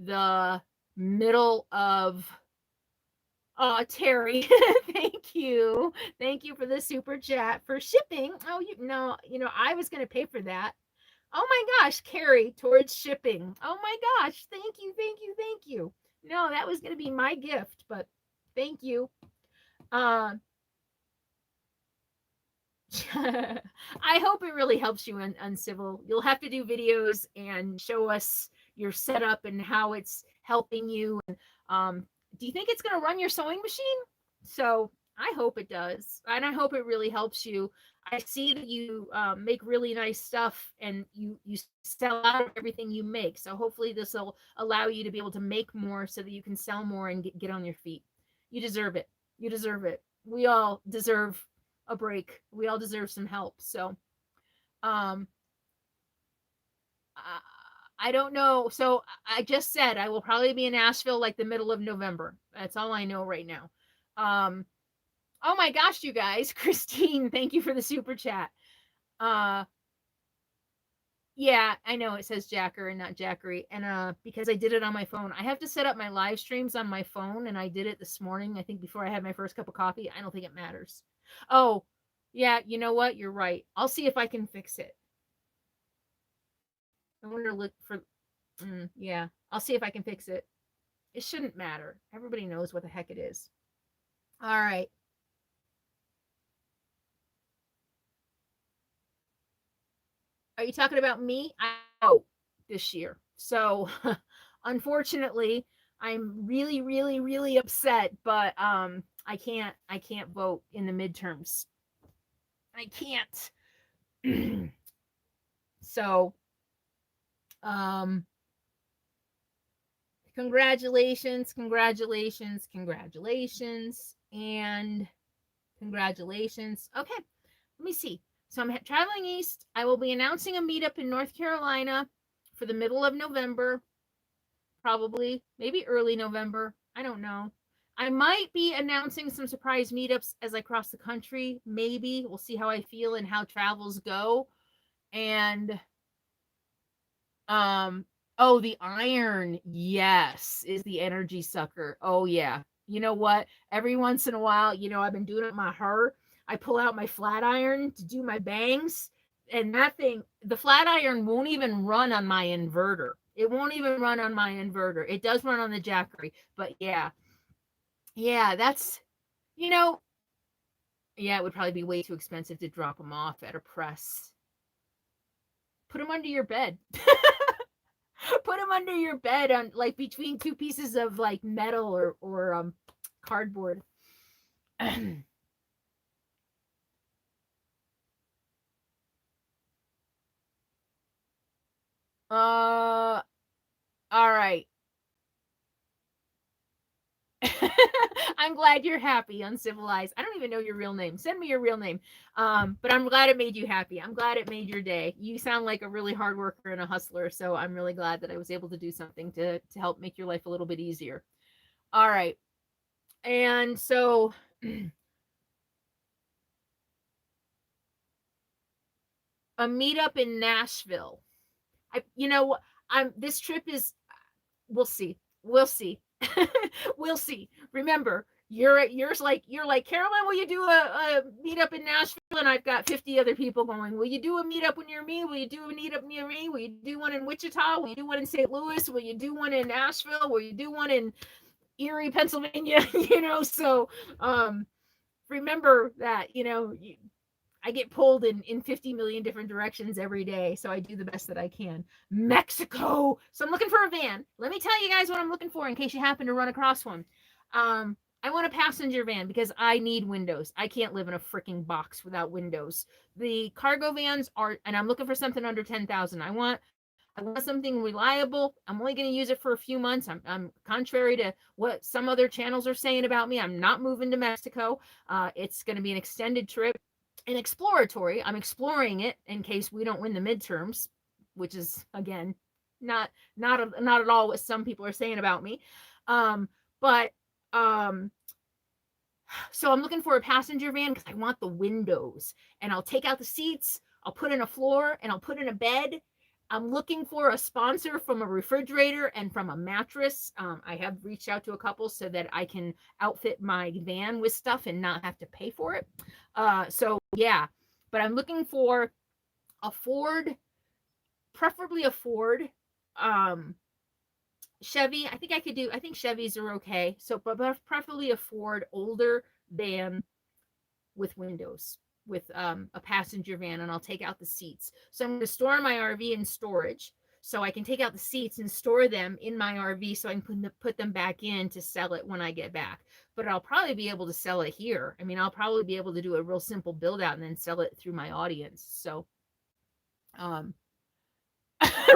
the middle of Terry, thank you. Thank you for the super chat for shipping. Oh, I was going to pay for that. Oh my gosh, Carrie, towards shipping. Oh my gosh, thank you, thank you, thank you. No, that was going to be my gift, but thank you. I hope it really helps you in Uncivil. You'll have to do videos and show us your setup and how it's helping you. And do you think it's going to run your sewing machine? So I hope it does. And I hope it really helps you. I see that you make really nice stuff and you sell out everything you make. So hopefully this will allow you to be able to make more so that you can sell more and get on your feet. You deserve it. You deserve it. We all deserve a break. We all deserve some help. So I don't know. So I just said I will probably be in Asheville like the middle of November. That's all I know right now. Oh my gosh, you guys. Christine, thank you for the super chat. Yeah, I know it says Jacker and not Jackery. And because I did it on my phone. I have to set up my live streams on my phone, and I did it this morning, I think before I had my first cup of coffee. I don't think it matters. Oh, yeah, you know what? You're right. I'll see if I can fix it. I wonder look for yeah, I'll see if I can fix it. It shouldn't matter. Everybody knows what the heck it is. All right. Are you talking about me? I know this year. So unfortunately, I'm really, really, really upset, but I can't vote in the midterms. I can't. So congratulations, congratulations, congratulations, and congratulations. Okay, let me see. So I'm traveling east. I will be announcing a meetup in North Carolina for the middle of November, probably, maybe early November. I don't know. I might be announcing some surprise meetups as I cross the country. Maybe we'll see how I feel and how travels go. And oh, the iron, yes, is the energy sucker. Oh yeah. You know what? Every once in a while, I've been doing it with my hair. I pull out my flat iron to do my bangs, and that thing, the flat iron won't even run on my inverter. It won't even run on my inverter. It does run on the Jackery, but yeah. Yeah, that's, you know, yeah, it would probably be way too expensive to drop them off at a press. Put them under your bed. Put them under your bed on like between two pieces of like metal or cardboard. All right. I'm glad you're happy, Uncivilized. I don't even know your real name. Send me your real name. But I'm glad it made you happy. I'm glad it made your day. You sound like a really hard worker and a hustler, so I'm really glad that I was able to do something to help make your life a little bit easier. All right. And so A meetup in Nashville. This trip is, we'll see. We'll see. We'll see. Remember, you're like, Carolyn, will you do a meetup in Nashville? And I've got 50 other people going, will you do a meetup near me? Will you do a meetup near me? Will you do one in Wichita? Will you do one in St. Louis? Will you do one in Nashville? Will you do one in Erie, Pennsylvania? So remember that, I get pulled in 50 million different directions every day. So I do the best that I can. Mexico. So I'm looking for a van. Let me tell you guys what I'm looking for in case you happen to run across one. I want a passenger van because I need windows. I can't live in a freaking box without windows. The cargo vans are, and I'm looking for something under 10,000. I want something reliable. I'm only going to use it for a few months. I'm contrary to what some other channels are saying about me. I'm not moving to Mexico. It's going to be an extended trip and exploratory. I'm exploring it in case we don't win the midterms, which is again not at all what some people are saying about me. But so I'm looking for a passenger van because I want the windows, and I'll take out the seats, I'll put in a floor, and I'll put in a bed. I'm looking for a sponsor from a refrigerator and from a mattress. I have reached out to a couple so that I can outfit my van with stuff and not have to pay for it. So yeah, but I'm looking for a Ford, preferably a Ford. Chevy, I think Chevys are okay. So, but preferably a Ford older van with windows, with a passenger van, and I'll take out the seats. So I'm going to store my RV in storage so I can take out the seats and store them in my RV so I can put them back in to sell it when I get back. But I'll probably be able to sell it here. I mean, I'll probably be able to do a real simple build out and then sell it through my audience. So,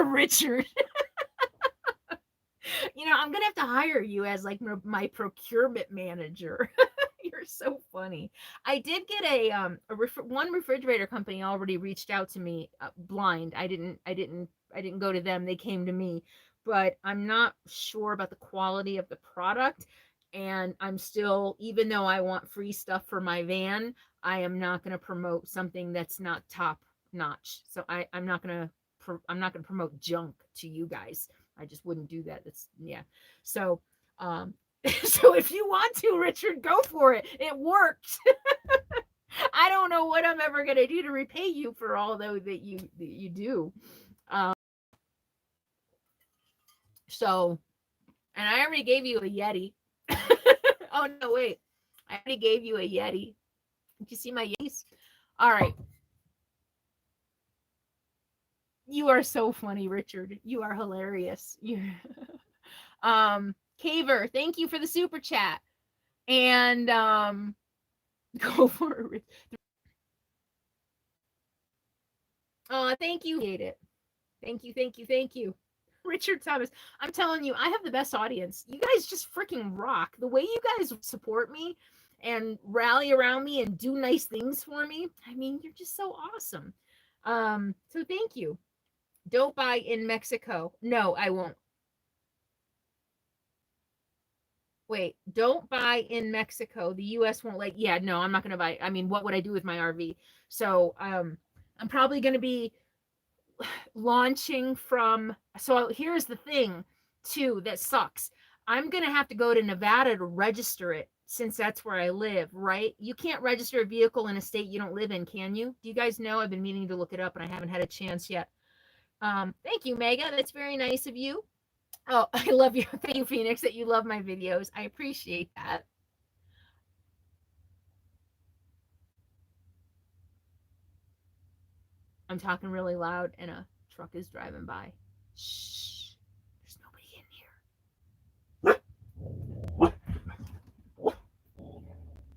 Richard, I'm going to have to hire you as like my procurement manager. You're so funny. I did get one refrigerator company already reached out to me blind. I didn't go to them. They came to me, but I'm not sure about the quality of the product. And I'm still, even though I want free stuff for my van, I am not going to promote something that's not top notch. So I'm not going to promote junk to you guys. I just wouldn't do that. Yeah. So, so if you want to, Richard, go for it. It works. I don't know what I'm ever going to do to repay you for all that you do. So, and I already gave you a Yeti. Oh no, wait. I already gave you a Yeti. Did you see my Yetis? All right. You are so funny, Richard. You are hilarious. Caver, thank you for the super chat. And go for it. Oh, thank you. Thank you. Richard Thomas, I'm telling you, I have the best audience. You guys just freaking rock. The way you guys support me and rally around me and do nice things for me. I mean, you're just so awesome. So thank you. Don't buy in Mexico. No, I won't. Wait, don't buy in Mexico. The US won't let. Yeah, no, I'm not going to buy. I mean, what would I do with my RV? So, I'm probably going to be launching from. So here's the thing too that sucks. I'm going to have to go to Nevada to register it since that's where I live, right? You can't register a vehicle in a state you don't live in, can you? Do you guys know? I've been meaning to look it up and I haven't had a chance yet. Thank you, Mega. That's very nice of you. Oh, I love you. Thank you, Phoenix, that you love my videos. I appreciate that. I'm talking really loud and a truck is driving by. Shh. There's nobody in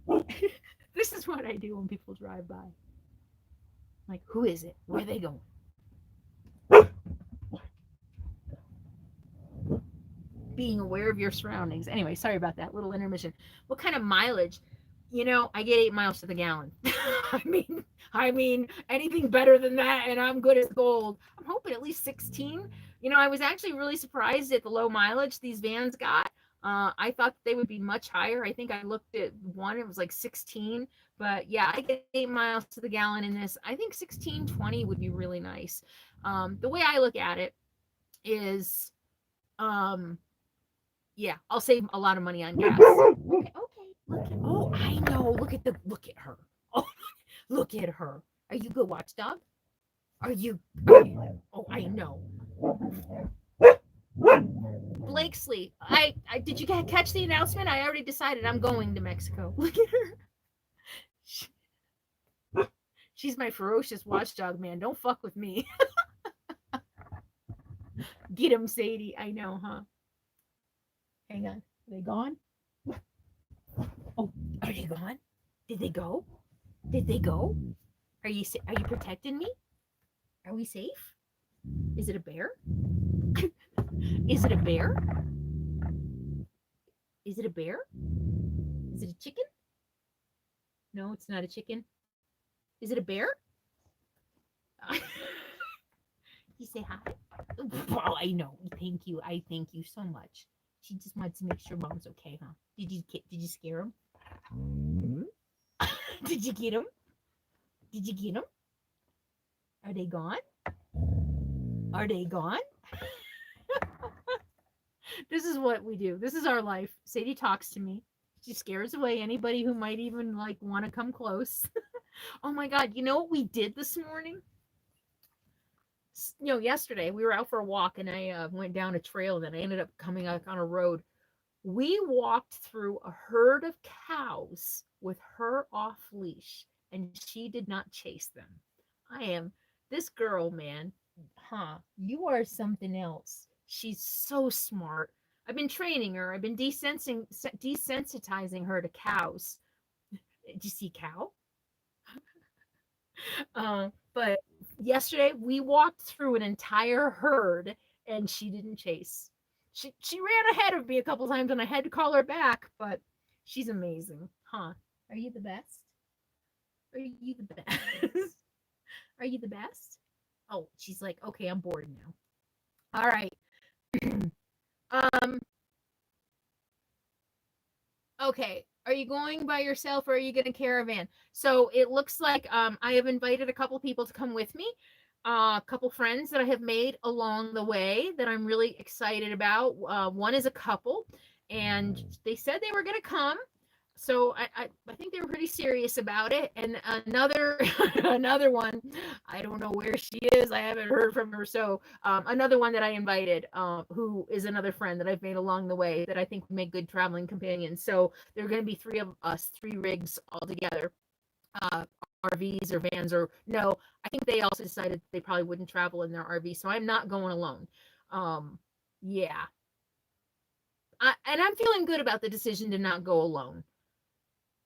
here. This is what I do when people drive by. Like, who is it? Where are they going? Being aware of your surroundings. Anyway, sorry about that little intermission. What kind of mileage? I get 8 miles to the gallon. I mean, anything better than that, and I'm good as gold. I'm hoping at least 16. I was actually really surprised at the low mileage these vans got. I thought they would be much higher. I think I looked at one, it was like 16, But yeah, I get 8 miles to the gallon in this. I think 16-20 would be really nice. The way I look at it is, yeah, I'll save a lot of money on gas. Okay, look, oh, I know. Look at her. Oh, look at her. Are you good watchdog? Are you? Oh, I know. Blakesley, I did you catch the announcement? I already decided I'm going to Mexico. Look at her. She's my ferocious watchdog, man. Don't fuck with me. Get him, Sadie. I know, huh? Hang on. Are they gone? Oh, are they gone? Did they go? Did they go? Are you protecting me? Are we safe? Is it a bear? Is it a bear? Is it a bear? Is it a chicken? No, it's not a chicken. Is it a bear? You say hi? Oh, I know. Thank you. I thank you so much. She just wants to make sure mom's okay, huh? Did you scare him? Did you get him? Did you get him? Are they gone? Are they gone? This is what we do. This is our life. Sadie talks to me. She scares away anybody who might even like want to come close. Oh my God. You know what we did this morning? Yesterday we were out for a walk and I went down a trail and then I ended up coming up on a road. We walked through a herd of cows with her off leash and she did not chase them. This girl, man, you are something else. She's so smart. I've been training her. I've been desensitizing her to cows. Did you see cow? But yesterday we walked through an entire herd and she didn't chase. She ran ahead of me a couple times and I had to call her back, but she's amazing. Huh? Are you the best? Are you the best? Are you the best? Oh, she's like, okay, I'm bored now. All right. Okay. Are you going by yourself or are you going to caravan? So it looks like I have invited a couple people to come with me. A couple friends that I have made along the way that I'm really excited about. One is a couple, and they said they were going to come. So I think they were pretty serious about it. And another one, I don't know where she is. I haven't heard from her. So another one that I invited, who is another friend that I've made along the way that I think would make good traveling companions. So there are going to be 3 of us, 3 rigs all together. RVs or vans or no, I think they also decided they probably wouldn't travel in their RV. So I'm not going alone. Yeah. And I'm feeling good about the decision to not go alone.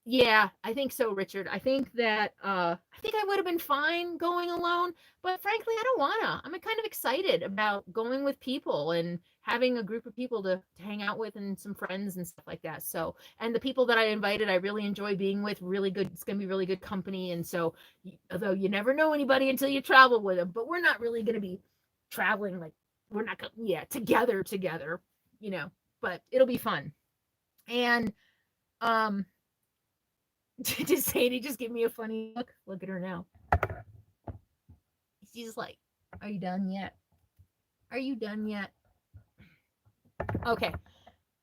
Yeah, I think so, Richard. I think that I think I would have been fine going alone, but frankly, I don't wanna. I'm kind of excited about going with people and having a group of people to hang out with and some friends and stuff like that. So, and the people that I invited, I really enjoy being with. Really good. It's gonna be really good company. And so, although you never know anybody until you travel with them, but we're not really gonna be traveling like we're not gonna, yeah, together, but it'll be fun. And did Sadie just give me a funny look? Look at her now. She's like, are you done yet? Are you done yet? Okay.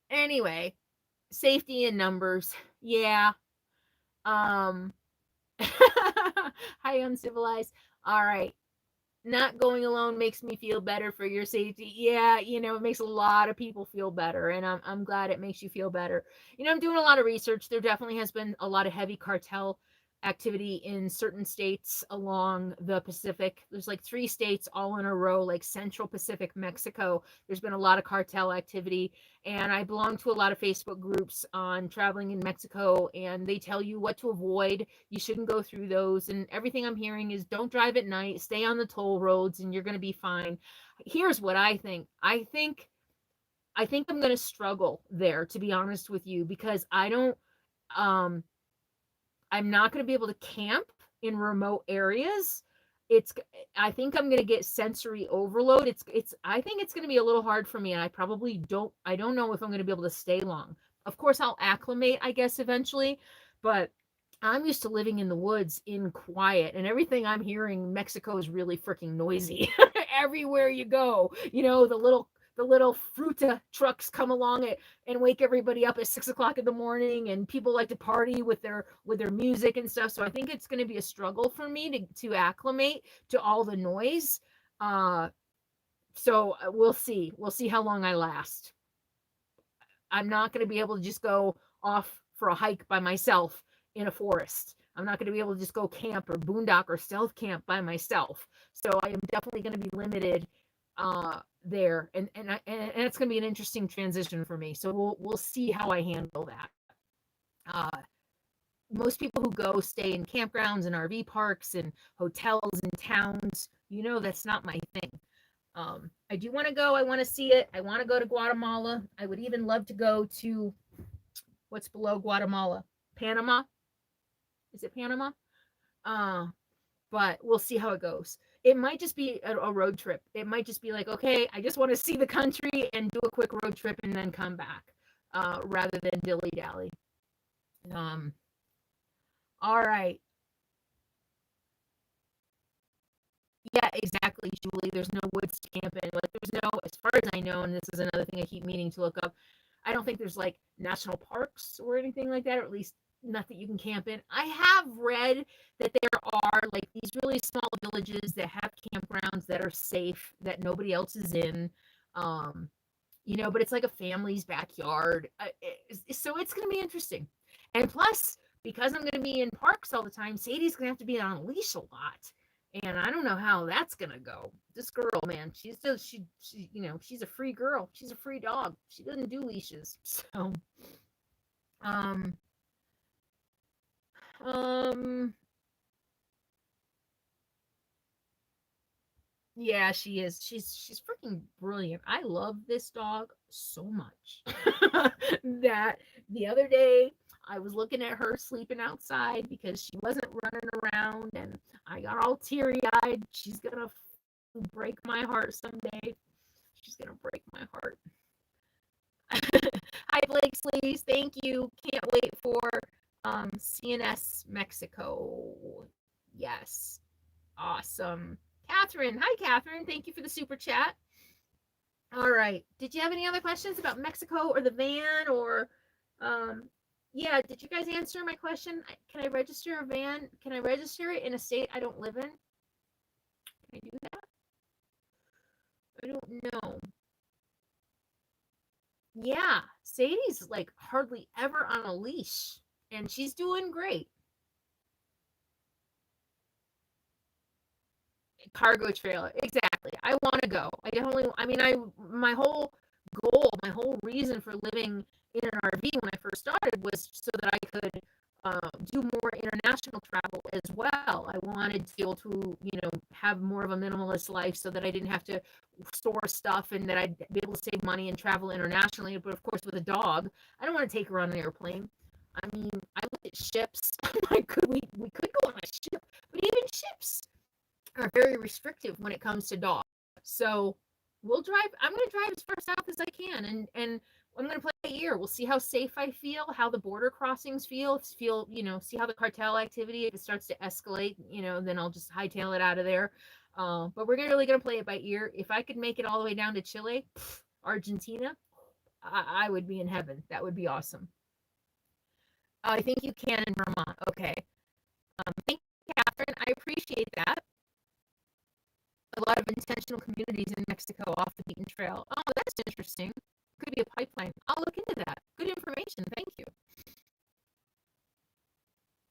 Anyway, safety in numbers. Yeah. Hi, Uncivilized. All right. Not going alone makes me feel better for your safety. Yeah, it makes a lot of people feel better, and I'm glad it makes you feel better. I'm doing a lot of research. There definitely has been a lot of heavy cartel activity in certain states along the Pacific. There's like 3 states all in a row, like Central Pacific Mexico. There's been a lot of cartel activity, and I belong to a lot of Facebook groups on traveling in Mexico, and they tell you what to avoid. You shouldn't go through those, and everything I'm hearing is don't drive at night, stay on the toll roads, and you're going to be fine. Here's what I think. I think I'm going to struggle there, to be honest with you, because I'm not going to be able to camp in remote areas. I think I'm going to get sensory overload. I think it's going to be a little hard for me, and I don't know if I'm going to be able to stay long. Of course, I'll acclimate, I guess, eventually, but I'm used to living in the woods in quiet, and everything I'm hearing, Mexico is really freaking noisy. Everywhere you go, the little fruta trucks come along and wake everybody up at 6 o'clock in the morning, and people like to party with their music and stuff. So I think it's going to be a struggle for me to acclimate to all the noise. So we'll see. We'll see how long I last. I'm not going to be able to just go off for a hike by myself in a forest. I'm not going to be able to just go camp or boondock or stealth camp by myself. So I am definitely going to be limited there, and it's going to be an interesting transition for me. So we'll see how I handle that. Uh, Most people who go stay in campgrounds and RV parks and hotels and towns. That's not my thing. I do want to go. I want to see it. I want to go to Guatemala. I would even love to go to what's below Guatemala, Panama. Is it Panama? But we'll see how it goes. It might just be a road trip. It might just be like, okay, I just want to see the country and do a quick road trip and then come back, rather than dilly dally. All right. Yeah, exactly, Julie. There's no woods to camp in. Like, there's no, as far as I know, and this is another thing I keep meaning to look up. I don't think there's like national parks or anything like that, or at least not that you can camp in. I have read that there are like these really small villages that have campgrounds that are safe, that nobody else is in. Um, but it's like a family's backyard. So it's going to be interesting. And plus, because I'm going to be in parks all the time, Sadie's going to have to be on a leash a lot. And I don't know how that's going to go. This girl, man, she's just, she's a free girl. She's a free dog. She doesn't do leashes. So, um, um, yeah, she is. She's freaking brilliant. I love this dog so much that the other day I was looking at her sleeping outside because she wasn't running around, and I got all teary-eyed. She's gonna break my heart someday. She's gonna break my heart. Hi, Blake Sleeves. Thank you. Can't wait for CNS Mexico. Yes. Awesome. Catherine. Hi, Catherine. Thank you for the super chat. All right. Did you have any other questions about Mexico or the van, or yeah, did you guys answer my question? Can I register a van? Can I register it in a state I don't live in? Can I do that? I don't know. Yeah, Sadie's like hardly ever on a leash, and she's doing great. Cargo trailer, exactly. I want to go. My whole goal, my whole reason for living in an RV when I first started was so that I could do more international travel as well. I wanted to be able to, have more of a minimalist life so that I didn't have to store stuff, and that I'd be able to save money and travel internationally. But of course, with a dog, I don't want to take her on an airplane. I look at ships. Like, we could go on a ship, but even ships are very restrictive when it comes to dogs. So we'll drive. I'm going to drive as far south as I can, and I'm going to play it ear. We'll see how safe I feel, how the border crossings feel. See how the cartel activity, if it starts to escalate, then I'll just hightail it out of there. But we're really going to play it by ear. If I could make it all the way down to Chile, Argentina, I would be in heaven. That would be awesome. I think you can in Vermont. Okay. Thank you, Catherine. I appreciate that. A lot of intentional communities in Mexico off the beaten trail. Oh, that's interesting. Could be a pipeline. I'll look into that. Good information. Thank you.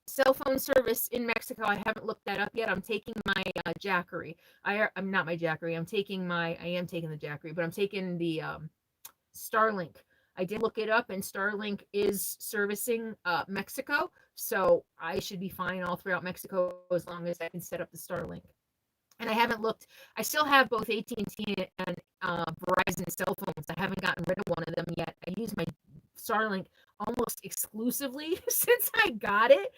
Cell phone service in Mexico. I haven't looked that up yet. I'm taking my Jackery. I'm not my Jackery. I am taking the Jackery, but I'm taking the Starlink. I did look it up, and Starlink is servicing Mexico, so I should be fine all throughout Mexico as long as I can set up the Starlink. And I haven't looked. I still have both AT&T and Verizon cell phones. I haven't gotten rid of one of them yet. I use my Starlink almost exclusively since I got it.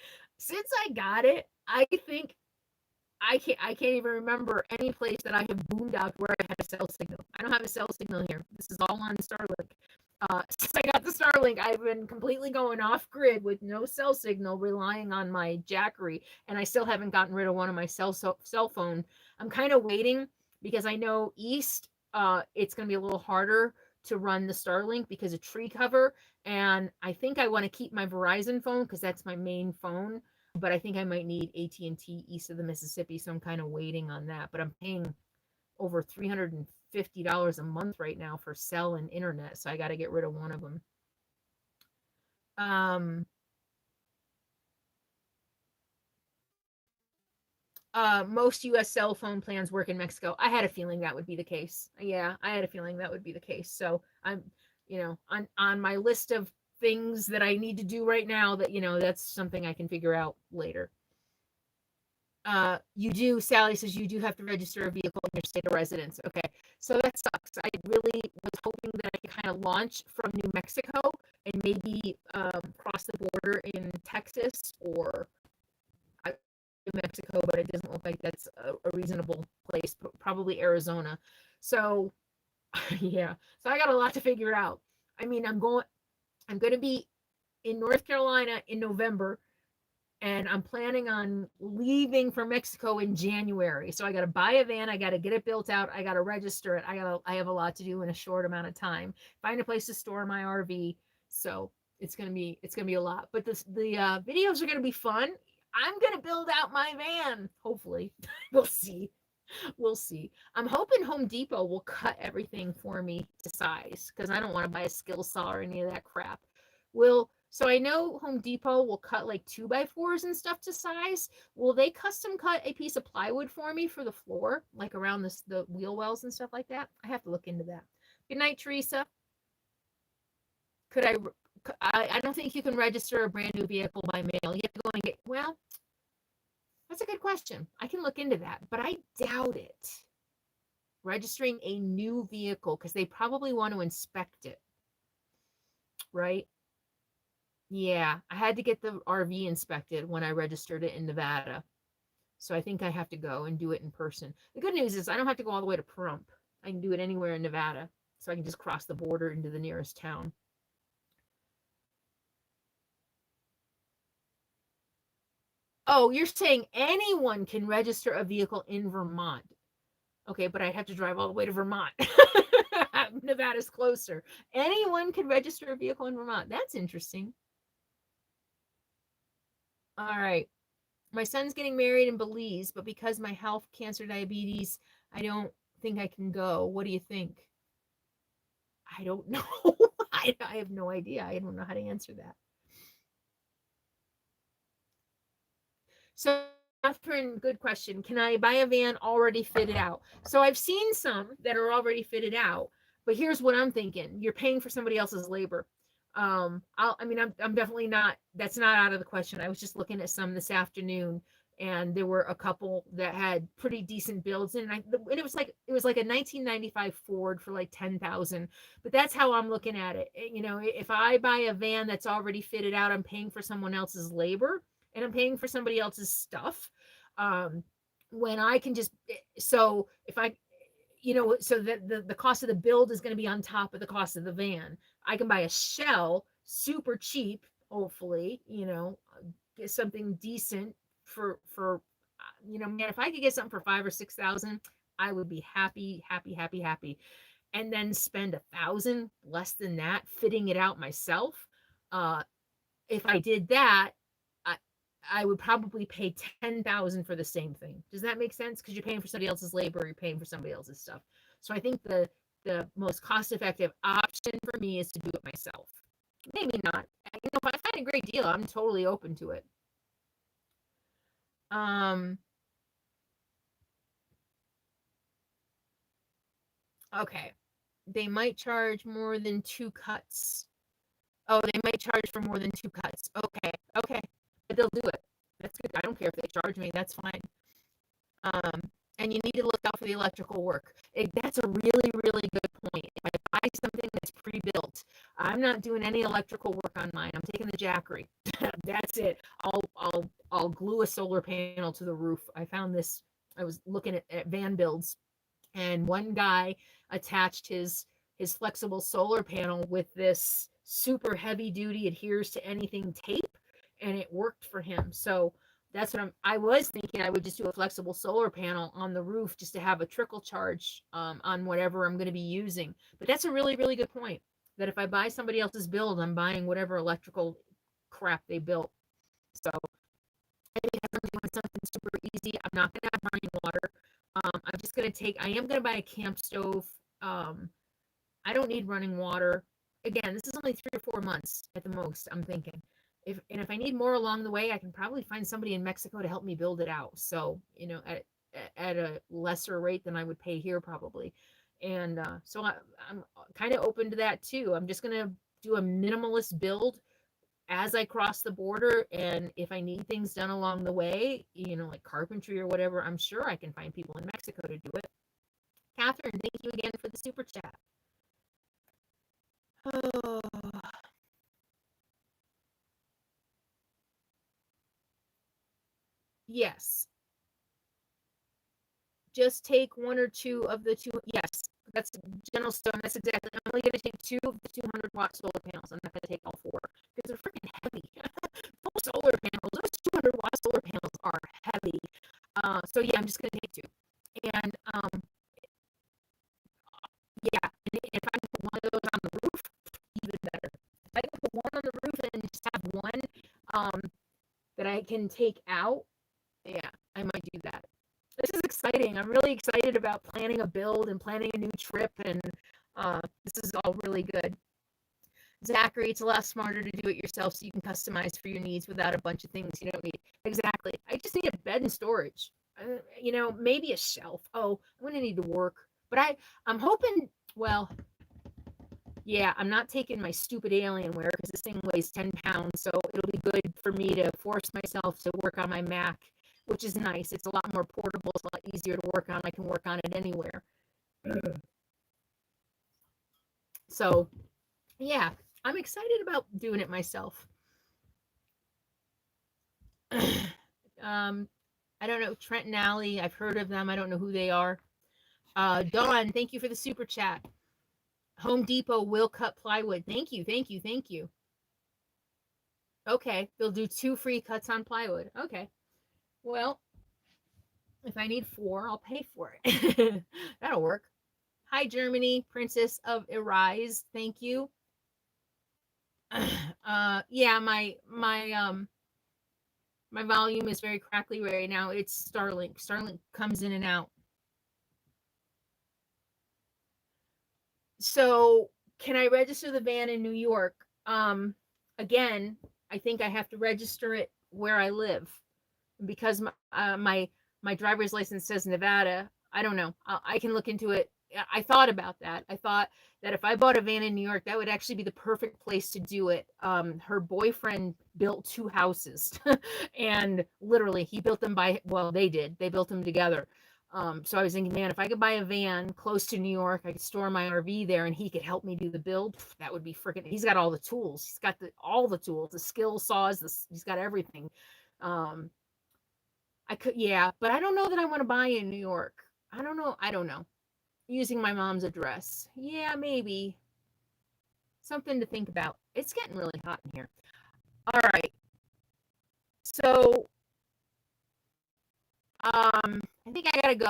I think I can't even remember any place that I have boondocked where I had a cell signal. I don't have a cell signal here. This is all on Starlink. Since I got the Starlink, I've been completely going off grid with no cell signal, relying on my Jackery, and I still haven't gotten rid of one of my cell phone. I'm kind of waiting because I know east, it's going to be a little harder to run the Starlink because of tree cover, and I think I want to keep my Verizon phone because that's my main phone. But I think I might need AT&T east of the Mississippi, so I'm kind of waiting on that. But I'm paying over $350 a month right now for cell and internet, so I got to get rid of one of them. Most US cell phone plans work in Mexico. I had a feeling that would be the case. Yeah, I had a feeling that would be the case. So I'm, on my list of things that I need to do right now, that, that's something I can figure out later. You do, Sally says, you do have to register a vehicle in your state of residence. Okay, so that sucks. I really was hoping that I could kind of launch from New Mexico and maybe cross the border in Texas or New Mexico, but it doesn't look like that's a reasonable place. Probably Arizona. So yeah, so I got a lot to figure out. I mean, I'm going to be in North Carolina in November, and I'm planning on leaving for Mexico in January. So I got to buy a van. I got to get it built out. I got to register it. I have a lot to do in a short amount of time. Find a place to store my RV. So it's gonna be a lot. But the videos are gonna be fun. I'm gonna build out my van. Hopefully, we'll see. We'll see. I'm hoping Home Depot will cut everything for me to size because I don't want to buy a skill saw or any of that crap. So I know Home Depot will cut like 2x4s and stuff to size. Will they custom cut a piece of plywood for me for the floor, like around the wheel wells and stuff like that? I have to look into that. Good night, Teresa. I don't think you can register a brand new vehicle by mail. You have to go and well, that's a good question. I can look into that, but I doubt it. Registering a new vehicle, because they probably want to inspect it, right? Yeah, I had to get the RV inspected when I registered it in Nevada. So I think I have to go and do it in person. The good news is I don't have to go all the way to Pahrump. I can do it anywhere in Nevada. So I can just cross the border into the nearest town. Oh, you're saying anyone can register a vehicle in Vermont. Okay, but I'd have to drive all the way to Vermont. Nevada's closer. Anyone can register a vehicle in Vermont. That's interesting. All right. My son's getting married in Belize, but because my health, cancer, diabetes, I don't think I can go. What do you think? I don't know. I have no idea. I don't know how to answer that. So, Catherine, good question. Can I buy a van already fitted out? So I've seen some that are already fitted out, but here's what I'm thinking. You're paying for somebody else's labor. I'm definitely not, that's not out of the question. I was just looking at some this afternoon, and there were a couple that had pretty decent builds, and it was like a 1995 Ford for like 10,000. But that's how I'm looking at it. If I buy a van that's already fitted out, I'm paying for someone else's labor and I'm paying for somebody else's stuff. When I can just, so if I, so that the cost of the build is going to be on top of the cost of the van. I can buy a shell super cheap, hopefully, get something decent for man, if I could get something for 5,000 or 6,000, I would be happy, happy, happy, happy. And then spend 1,000 less than that fitting it out myself. If I did that, I would probably pay 10,000 for the same thing. Does that make sense? Because you're paying for somebody else's labor, you're paying for somebody else's stuff. So I think the most cost-effective option for me is to do it myself. Maybe not. If I find a great deal, I'm totally open to it. Okay. They might charge more than 2 cuts. Oh, they might charge for more than 2 cuts. Okay. But they'll do it. That's good. I don't care if they charge me. That's fine. And you need to look out for the electrical work. That's a really, really good point. If I buy something that's pre-built, I'm not doing any electrical work on mine. I'm taking the Jackery. That's it. I'll glue a solar panel to the roof. I found this. I was looking at van builds, and one guy attached his his flexible solar panel with this super heavy duty adheres to anything tape, and it worked for him. So that's what I was thinking. I would just do a flexible solar panel on the roof just to have a trickle charge on whatever I'm going to be using. But that's a really, really good point, that if I buy somebody else's build, I'm buying whatever electrical crap they built. So I think I'm doing something super easy. I'm not going to have running water. I'm just going to I am going to buy a camp stove. I don't need running water. Again, this is only 3 or 4 months at the most, I'm thinking. If I need more along the way, I can probably find somebody in Mexico to help me build it out. So, at a lesser rate than I would pay here probably. And so I'm kind of open to that too. I'm just going to do a minimalist build as I cross the border. And if I need things done along the way, like carpentry or whatever, I'm sure I can find people in Mexico to do it. Catherine, thank you again for the super chat. Oh. Yes. Just take 1 or 2 of the 2. Yes, that's General Stone. That's exactly. I'm only going to take 2 of the 200-watt solar panels. I'm not going to take all 4 because they're freaking heavy. Full solar panels, those 200-watt solar panels are heavy. So yeah, I'm just going to take 2. And yeah, and if I can put one of those on the roof, even better. If I can put one on the roof and just have one that I can take out, yeah, I might do that. This is exciting. I'm really excited about planning a build and planning a new trip, and this is all really good. Zachary, it's a lot smarter to do it yourself so you can customize for your needs without a bunch of things you don't need. Exactly. I just need a bed and storage. Maybe a shelf. Oh, I'm going to need to work. But I'm hoping, well, yeah, I'm not taking my stupid Alienware because this thing weighs 10 pounds, so it'll be good for me to force myself to work on my Mac, which is nice. It's a lot more portable. It's a lot easier to work on. I can work on it anywhere. So, yeah, I'm excited about doing it myself. I don't know, Trent and Alley. I've heard of them. I don't know who they are. Dawn, thank you for the super chat. Home Depot will cut plywood. Thank you, thank you, thank you. Okay, they'll do 2 free cuts on plywood. Okay. Well, if I need 4, I'll pay for it. That'll work. Hi, Germany, Princess of Arise. Thank you. Yeah, my volume is very crackly right now. It's Starlink. Starlink comes in and out. So, can I register the van in New York? Again, I think I have to register it where I live because my driver's license says Nevada. I don't know. I can look into it. I thought about that. I thought that if I bought a van in New York, that would actually be the perfect place to do it. Her boyfriend built 2 houses and literally he built them they did. They built them together. So I was thinking, man, if I could buy a van close to New York, I could store my RV there and he could help me do the build. That would be freaking, he's got all the tools. He's got all the tools, the skill saws, he's got everything. I could, yeah, but I don't know that I want to buy in New York. I don't know. Using my mom's address. Yeah, maybe. Something to think about. It's getting really hot in here. All right. So, I think I gotta go.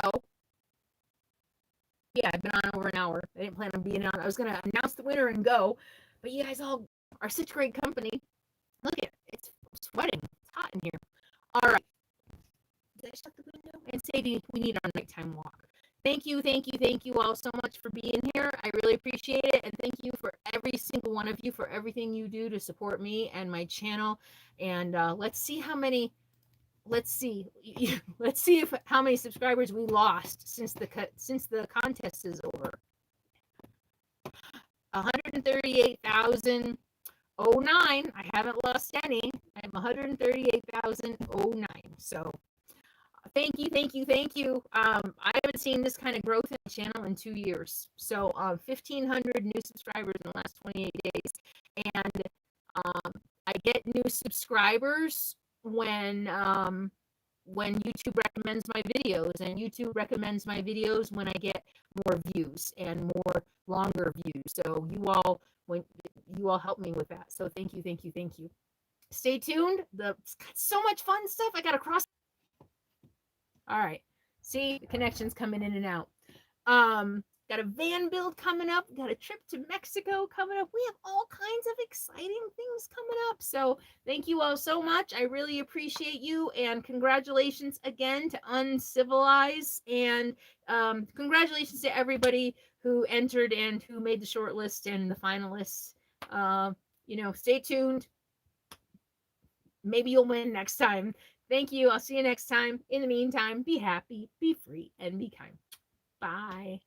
Yeah, I've been on over an hour. I didn't plan on being on. I was gonna announce the winner and go, but you guys all are such great company. Look at it. It's sweating. It's hot in here. All right. Did I shut the window? And Sadie, we need our nighttime walk. Thank you all so much for being here. I really appreciate it. And thank you for every single one of you for everything you do to support me and my channel. And let's see how many how many subscribers we lost since the contest is over. 138,009. I haven't lost any. I'm 138,009. So thank you. I haven't seen this kind of growth in the channel in 2 years. So 1,500 new subscribers in the last 28 days. And I get new subscribers when when YouTube recommends my videos, and YouTube recommends my videos when I get more views and more longer views. So when you all help me with that. So thank you, thank you, thank you. Stay tuned. It's got so much fun stuff. I got to cross. All right. See, the connection's coming in and out. Got a van build coming up. Got a trip to Mexico coming up. We have all kinds of exciting things coming up. So thank you all so much. I really appreciate you. And congratulations again to Uncivilized. And congratulations to everybody who entered and who made the short list and the finalists. Stay tuned. Maybe you'll win next time. Thank you. I'll see you next time. In the meantime, be happy, be free, and be kind. Bye.